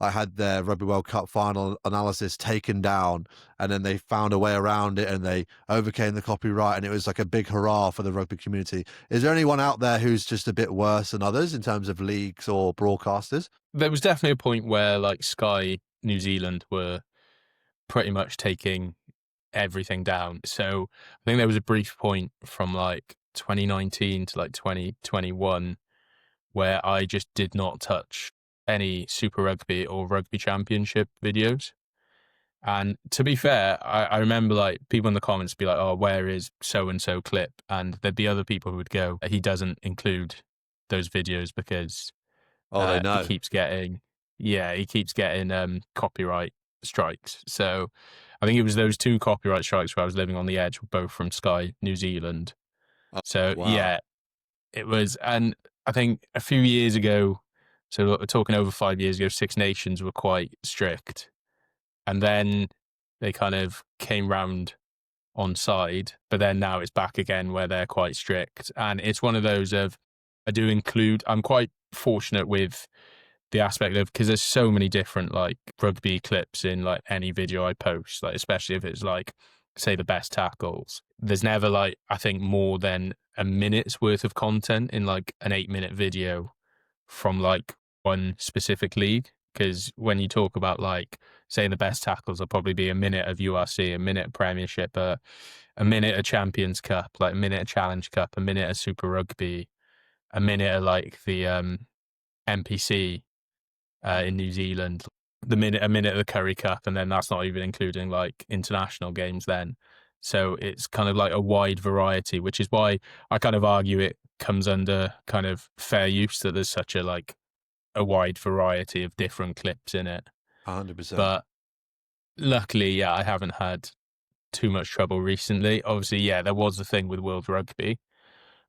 I had their Rugby World Cup final analysis taken down, and then they found a way around it and they overcame the copyright, and it was like a big hurrah for the rugby community. Is there anyone out there who's just a bit worse than others in terms of leagues or broadcasters? There was definitely a point where like Sky New Zealand were pretty much taking everything down. So I think there was a brief point from like 2019 to like 2021 where I just did not touch any Super Rugby or Rugby Championship videos. And to be fair, I remember like people in the comments be like, "Oh, where is so and so clip?" And there'd be other people who would go, "He doesn't include those videos because Oh, they he know. keeps getting, yeah, he keeps getting copyright strikes." So I think it was those two copyright strikes where I was living on the edge, were both from Sky New Zealand. Oh, So wow. yeah, it was. And I think a few years ago, so we're talking over 5 years ago, Six Nations were quite strict. And then they kind of came round on side, but then now it's back again where they're quite strict. And it's one of those of, I do include, I'm quite fortunate with the aspect of, because there's so many different like rugby clips in like any video I post, like especially if it's like, say, the best tackles. There's never like, I think, more than a minute's worth of content in like an 8-minute video from like one specific league. Because when you talk about like, saying the best tackles, will probably be a minute of URC, a minute of Premiership, a minute of Champions Cup, like a minute of Challenge Cup, a minute of Super Rugby, a minute of like the NPC in New Zealand, a minute of the Curry Cup, and then that's not even including like international games then. So it's kind of like a wide variety, which is why I kind of argue it comes under kind of fair use, that there's such a like a wide variety of different clips in it. 100%. But luckily, yeah, I haven't had too much trouble recently. Obviously, yeah, there was a thing with World Rugby,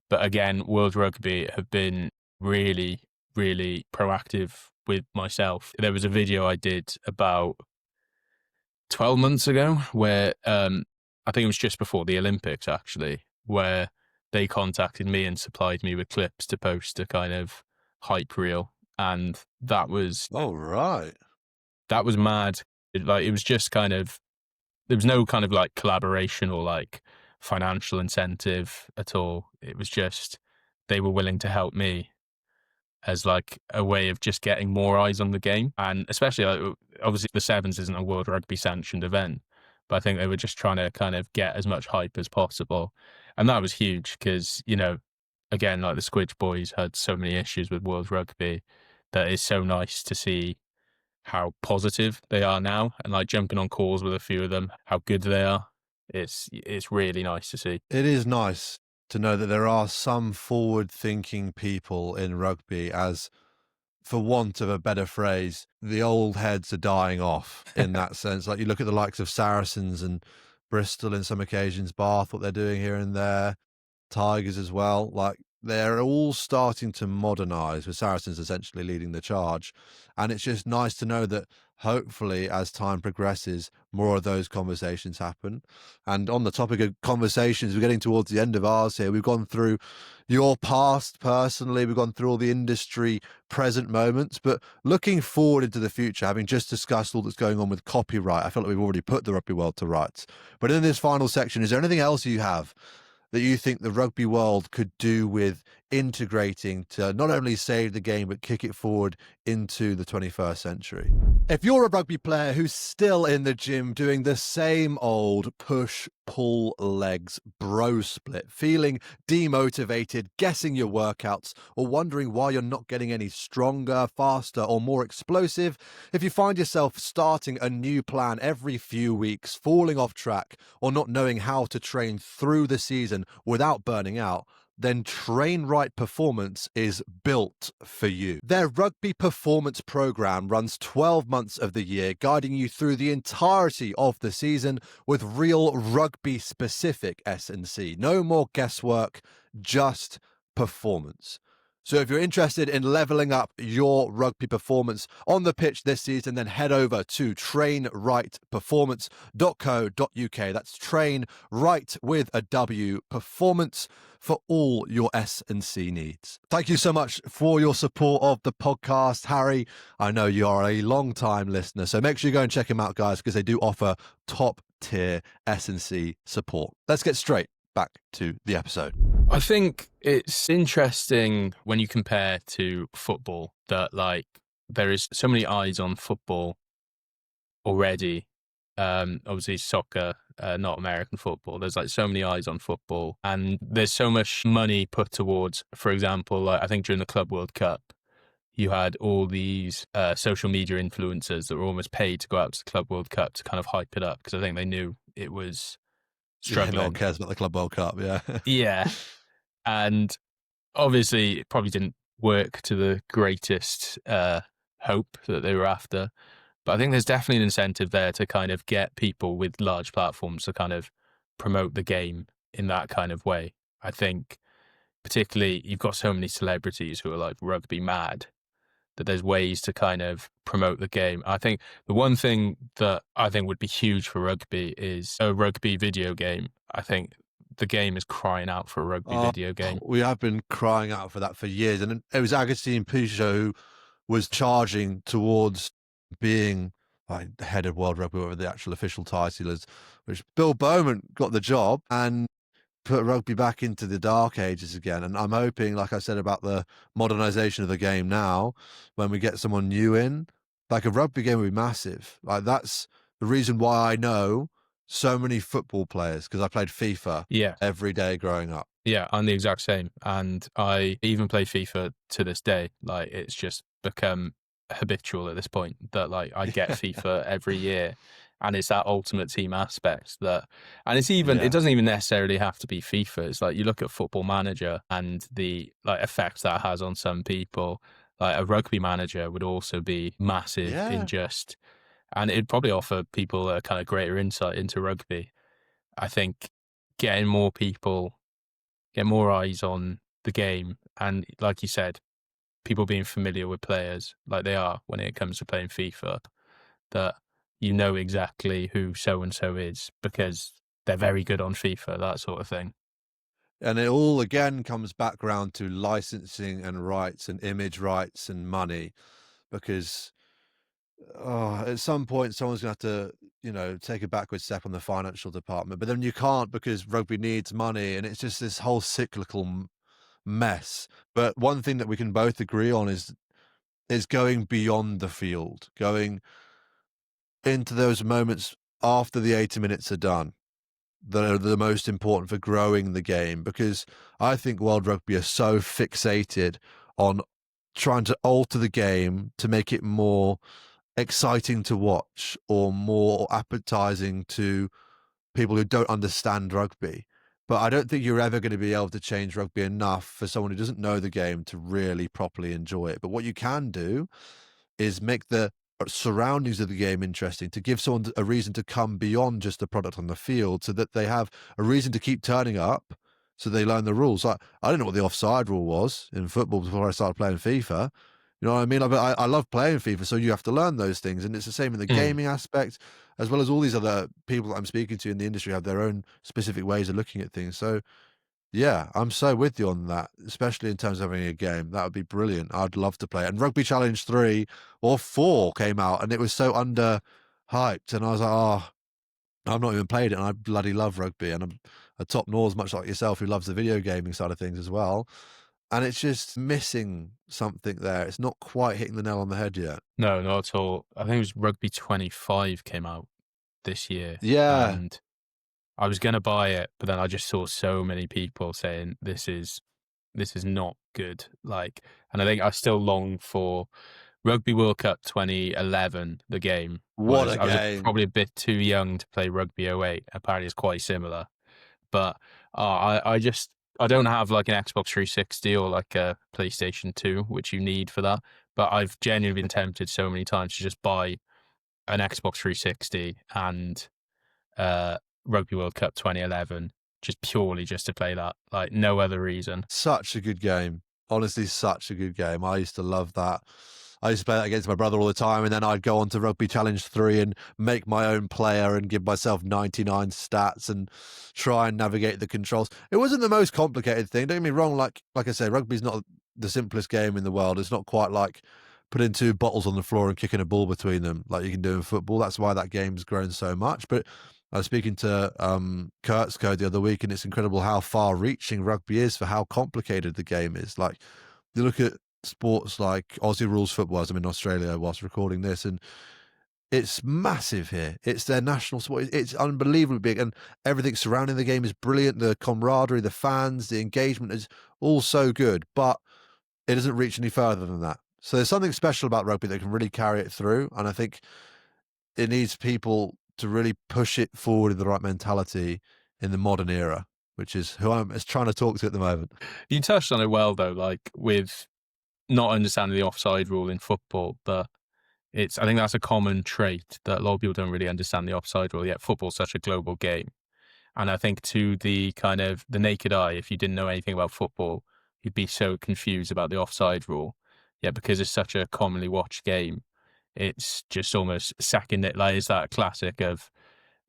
but again, World Rugby have been really, really proactive with myself. There was a video I did about 12 months ago where I think it was just before the Olympics, actually, where they contacted me and supplied me with clips to post a kind of hype reel. And Oh, right. that was mad. It was just kind of, there was no kind of like collaboration or like financial incentive at all. It was just, they were willing to help me as like a way of just getting more eyes on the game. And especially obviously the Sevens isn't a World Rugby sanctioned event, but I think they were just trying to kind of get as much hype as possible. And that was huge because, you know, again, like the Squidge boys had so many issues with World Rugby, that it's so nice to see how positive they are now, and like jumping on calls with a few of them, how good they are. It's really nice to see. It is nice to know that there are some forward-thinking people in rugby, as, for want of a better phrase, the old heads are dying off in that sense. Like you look at the likes of Saracens and Bristol in some occasions, Bath, what they're doing here and there, Tigers as well. Like, they're all starting to modernise, with Saracens essentially leading the charge. And it's just nice to know that hopefully, as time progresses, more of those conversations happen. And on the topic of conversations, we're getting towards the end of ours here. We've gone through your past personally, we've gone through all the industry present moments, but looking forward into the future, having just discussed all that's going on with copyright, I feel like we've already put the rugby world to rights. But in this final section, is there anything else you have that you think the rugby world could do with integrating to not only save the game, but kick it forward into the 21st century? If you're a rugby player who's still in the gym doing the same old push, pull legs bro split, feeling demotivated, guessing your workouts, or wondering why you're not getting any stronger, faster, or more explosive, if you find yourself starting a new plan every few weeks, falling off track, or not knowing how to train through the season without burning out, then Train Right Performance is built for you. Their rugby performance program runs 12 months of the year, guiding you through the entirety of the season with real rugby specific S&C. No more guesswork, just performance. So if you're interested in leveling up your rugby performance on the pitch this season, then head over to trainrightperformance.co.uk. That's train right with a W, performance, for all your S&C needs. Thank you so much for your support of the podcast, Harry. I know you are a long-time listener, so make sure you go and check him out, guys, because they do offer top-tier S&C support. Let's get straight back to the episode. I think it's interesting when you compare to football that, like, there is so many eyes on football already. Obviously soccer, not American football. There's like so many eyes on football, and there's so much money put towards, for example, like I think during the Club World Cup, you had all these social media influencers that were almost paid to go out to the Club World Cup to kind of hype it up, because I think they knew it was struggling. Yeah, no one cares about the Club World Cup, yeah. Yeah. And obviously it probably didn't work to the greatest hope that they were after. But I think there's definitely an incentive there to kind of get people with large platforms to kind of promote the game in that kind of way. I think particularly you've got so many celebrities who are like rugby mad that there's ways to kind of promote the game. I think the one thing that I think would be huge for rugby is a rugby video game. I think the game is crying out for a rugby video game. We have been crying out for that for years. And it was Agustin Peugeot who was charging towards being like head of World Rugby, whatever the actual official title is, which Bill Bowman got the job and put rugby back into the dark ages again. And I'm hoping, like I said about the modernization of the game now, when we get someone new in, like a rugby game would be massive. Like, that's the reason why I know so many football players, because I played FIFA every day growing up. Yeah, I'm the exact same. And I even play FIFA to this day. Like, it's just become habitual at this point that like I get FIFA every year. And it's that ultimate team aspect that, and it's even, it doesn't even necessarily have to be FIFA. It's like you look at Football Manager and the like effect that has on some people. Like a Rugby Manager would also be massive in just, and it'd probably offer people a kind of greater insight into rugby. I think getting more people, get more eyes on the game, and like you said, people being familiar with players like they are when it comes to playing FIFA, that you know exactly who so-and-so is because they're very good on FIFA, that sort of thing. And it all again comes back around to licensing and rights and image rights and money, because at some point someone's going to have to, take a backward step on the financial department, but then you can't because rugby needs money, and it's just this whole cyclical mess. But one thing that we can both agree on is going beyond the field, going into those moments after the 80 minutes are done, that are the most important for growing the game, because I think World Rugby are so fixated on trying to alter the game to make it more exciting to watch or more appetizing to people who don't understand rugby. But I don't think you're ever going to be able to change rugby enough for someone who doesn't know the game to really properly enjoy it. But what you can do is make the surroundings of the game interesting, to give someone a reason to come beyond just the product on the field, so that they have a reason to keep turning up, so they learn the rules. I didn't know what the offside rule was in football before I started playing FIFA. You know what I mean? I love playing FIFA, so you have to learn those things. And it's the same in the Mm. gaming aspect, as well as all these other people that I'm speaking to in the industry have their own specific ways of looking at things. So yeah, I'm so with you on that, especially in terms of having a game. That would be brilliant. I'd love to play it. And Rugby Challenge 3 or 4 came out and it was so under hyped. And I was like, oh, I've not even played it. And I bloody love rugby. And I'm a top Nors, much like yourself, who loves the video gaming side of things as well. And it's just missing something there. It's not quite hitting the nail on the head yet. No, not at all. I think it was Rugby 25 came out this year. Yeah. And I was going to buy it, but then I just saw so many people saying this is not good. Like, and I think I still long for Rugby World Cup 2011. The game What a I was game. probably a bit too young to play Rugby 08. Apparently, it's quite similar, but I don't have like an Xbox 360 or like a PlayStation 2, which you need for that. But I've genuinely been tempted so many times to just buy an Xbox 360 and Rugby World Cup 2011, just purely just to play that, like no other reason. Such a good game. Honestly, such a good game. I used to love that. I used to play that against my brother all the time, and then I'd go on to Rugby Challenge 3 and make my own player and give myself 99 stats and try and navigate the controls. It wasn't the most complicated thing. Don't get me wrong, like I say, rugby's not the simplest game in the world. It's not quite like putting two bottles on the floor and kicking a ball between them like you can do in football. That's why that game's grown so much. But I was speaking to Kurt's Code the other week, and it's incredible how far-reaching rugby is for how complicated the game is. Like, you look at sports like Aussie rules football, as I'm in Australia whilst recording this, and it's massive here. It's their national sport. It's unbelievably big, and everything surrounding the game is brilliant. The camaraderie, the fans, the engagement is all so good, but it doesn't reach any further than that. So there's something special about rugby that can really carry it through, and I think it needs people to really push it forward in the right mentality in the modern era, which is who I'm trying to talk to at the moment. You touched on it well though, like with not understanding the offside rule in football, but I think that's a common trait that a lot of people don't really understand the offside rule, yet football's such a global game. And I think to the kind of the naked eye, if you didn't know anything about football, you'd be so confused about the offside rule. Yeah, because it's such a commonly watched game, it's just almost second it. Like, is that classic of,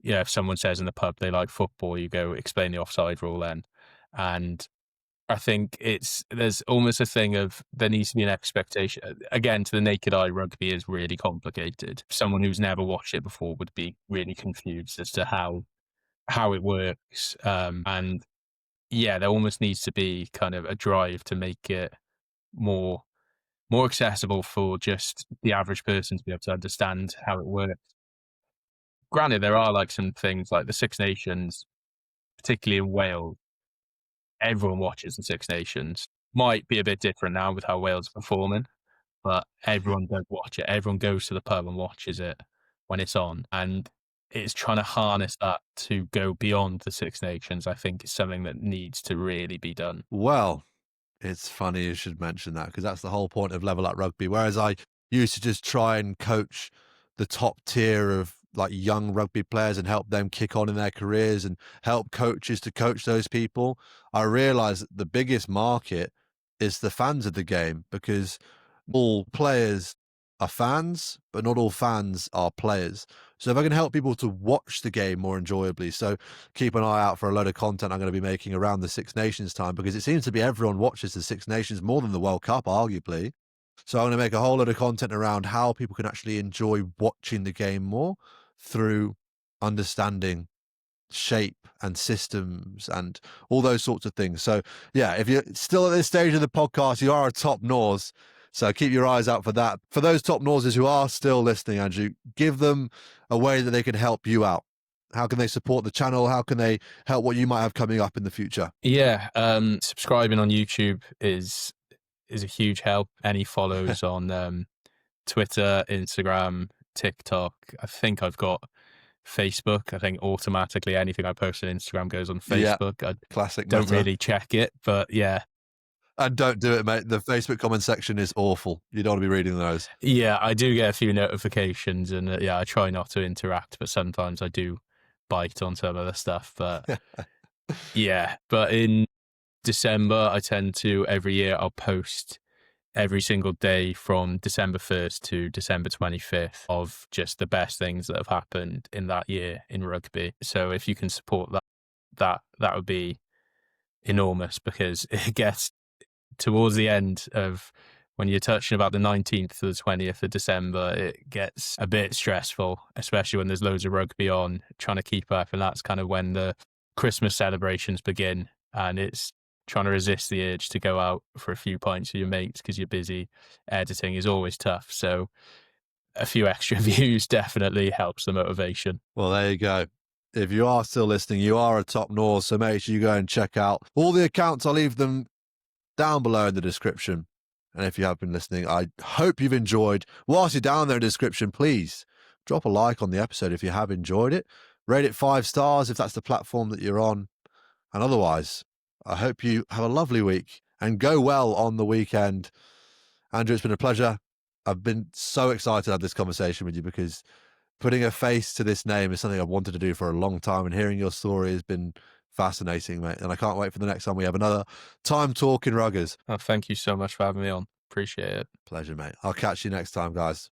yeah, if someone says in the pub they like football, you go explain the offside rule then. And I think there's almost a thing of there needs to be an expectation. Again, to the naked eye, rugby is really complicated. Someone who's never watched it before would be really confused as to how it works. And yeah, there almost needs to be kind of a drive to make it more accessible for just the average person to be able to understand how it works. Granted, there are like some things like the Six Nations, particularly in Wales. Everyone watches the Six Nations. Might be a bit different now with how Wales are performing, but everyone does watch it. Everyone goes to the pub and watches it when it's on. And it's trying to harness that to go beyond the Six Nations, I think, is something that needs to really be done. Well, it's funny you should mention that, because that's the whole point of Level Up Rugby. Whereas I used to just try and coach the top tier of like young rugby players and help them kick on in their careers and help coaches to coach those people, I realized that the biggest market is the fans of the game, because all players are fans, but not all fans are players. So if I can help people to watch the game more enjoyably, so keep an eye out for a load of content I'm going to be making around the Six Nations time, because it seems to be everyone watches the Six Nations more than the World Cup, arguably. So I'm going to make a whole lot of content around how people can actually enjoy watching the game more through understanding shape and systems and all those sorts of things. So yeah, if you're still at this stage of the podcast, you are a top Nors. So keep your eyes out for that. For those top Norses who are still listening, Andrew, give them a way that they can help you out. How can they support the channel? How can they help what you might have coming up in the future? Yeah, subscribing on YouTube is a huge help. Any follows on Twitter, Instagram, TikTok. I think I've got Facebook. I think automatically anything I post on Instagram goes on Facebook. Yeah, classic. Don't Meta. really check it, but yeah. And don't do it, mate. The Facebook comment section is awful. You don't want to be reading those. Yeah, I do get a few notifications, and I try not to interact, but sometimes I do bite on some of the stuff. But yeah, but in December, I tend to every year I'll post every single day from December 1st to December 25th of just the best things that have happened in that year in rugby. So if you can support that would be enormous, because it gets towards the end of when you're touching about the 19th to the 20th of December, it gets a bit stressful, especially when there's loads of rugby on, trying to keep up. And that's kind of when the Christmas celebrations begin. And it's trying to resist the urge to go out for a few pints with your mates because you're busy. Editing is always tough. So a few extra views definitely helps the motivation. Well, there you go. If you are still listening, you are a top North, so make sure you go and check out all the accounts. I'll leave them down below in the description. And if you have been listening, I hope you've enjoyed. Whilst you're down there in the description, please drop a like on the episode if you have enjoyed it. Rate it 5 stars if that's the platform that you're on. And otherwise, I hope you have a lovely week and go well on the weekend. Andrew, it's been a pleasure. I've been so excited to have this conversation with you, because putting a face to this name is something I've wanted to do for a long time, and hearing your story has been fascinating, mate. And I can't wait for the next time we have another time talking ruggers. Oh, thank you so much for having me on. Appreciate it. Pleasure, mate. I'll catch you next time, guys.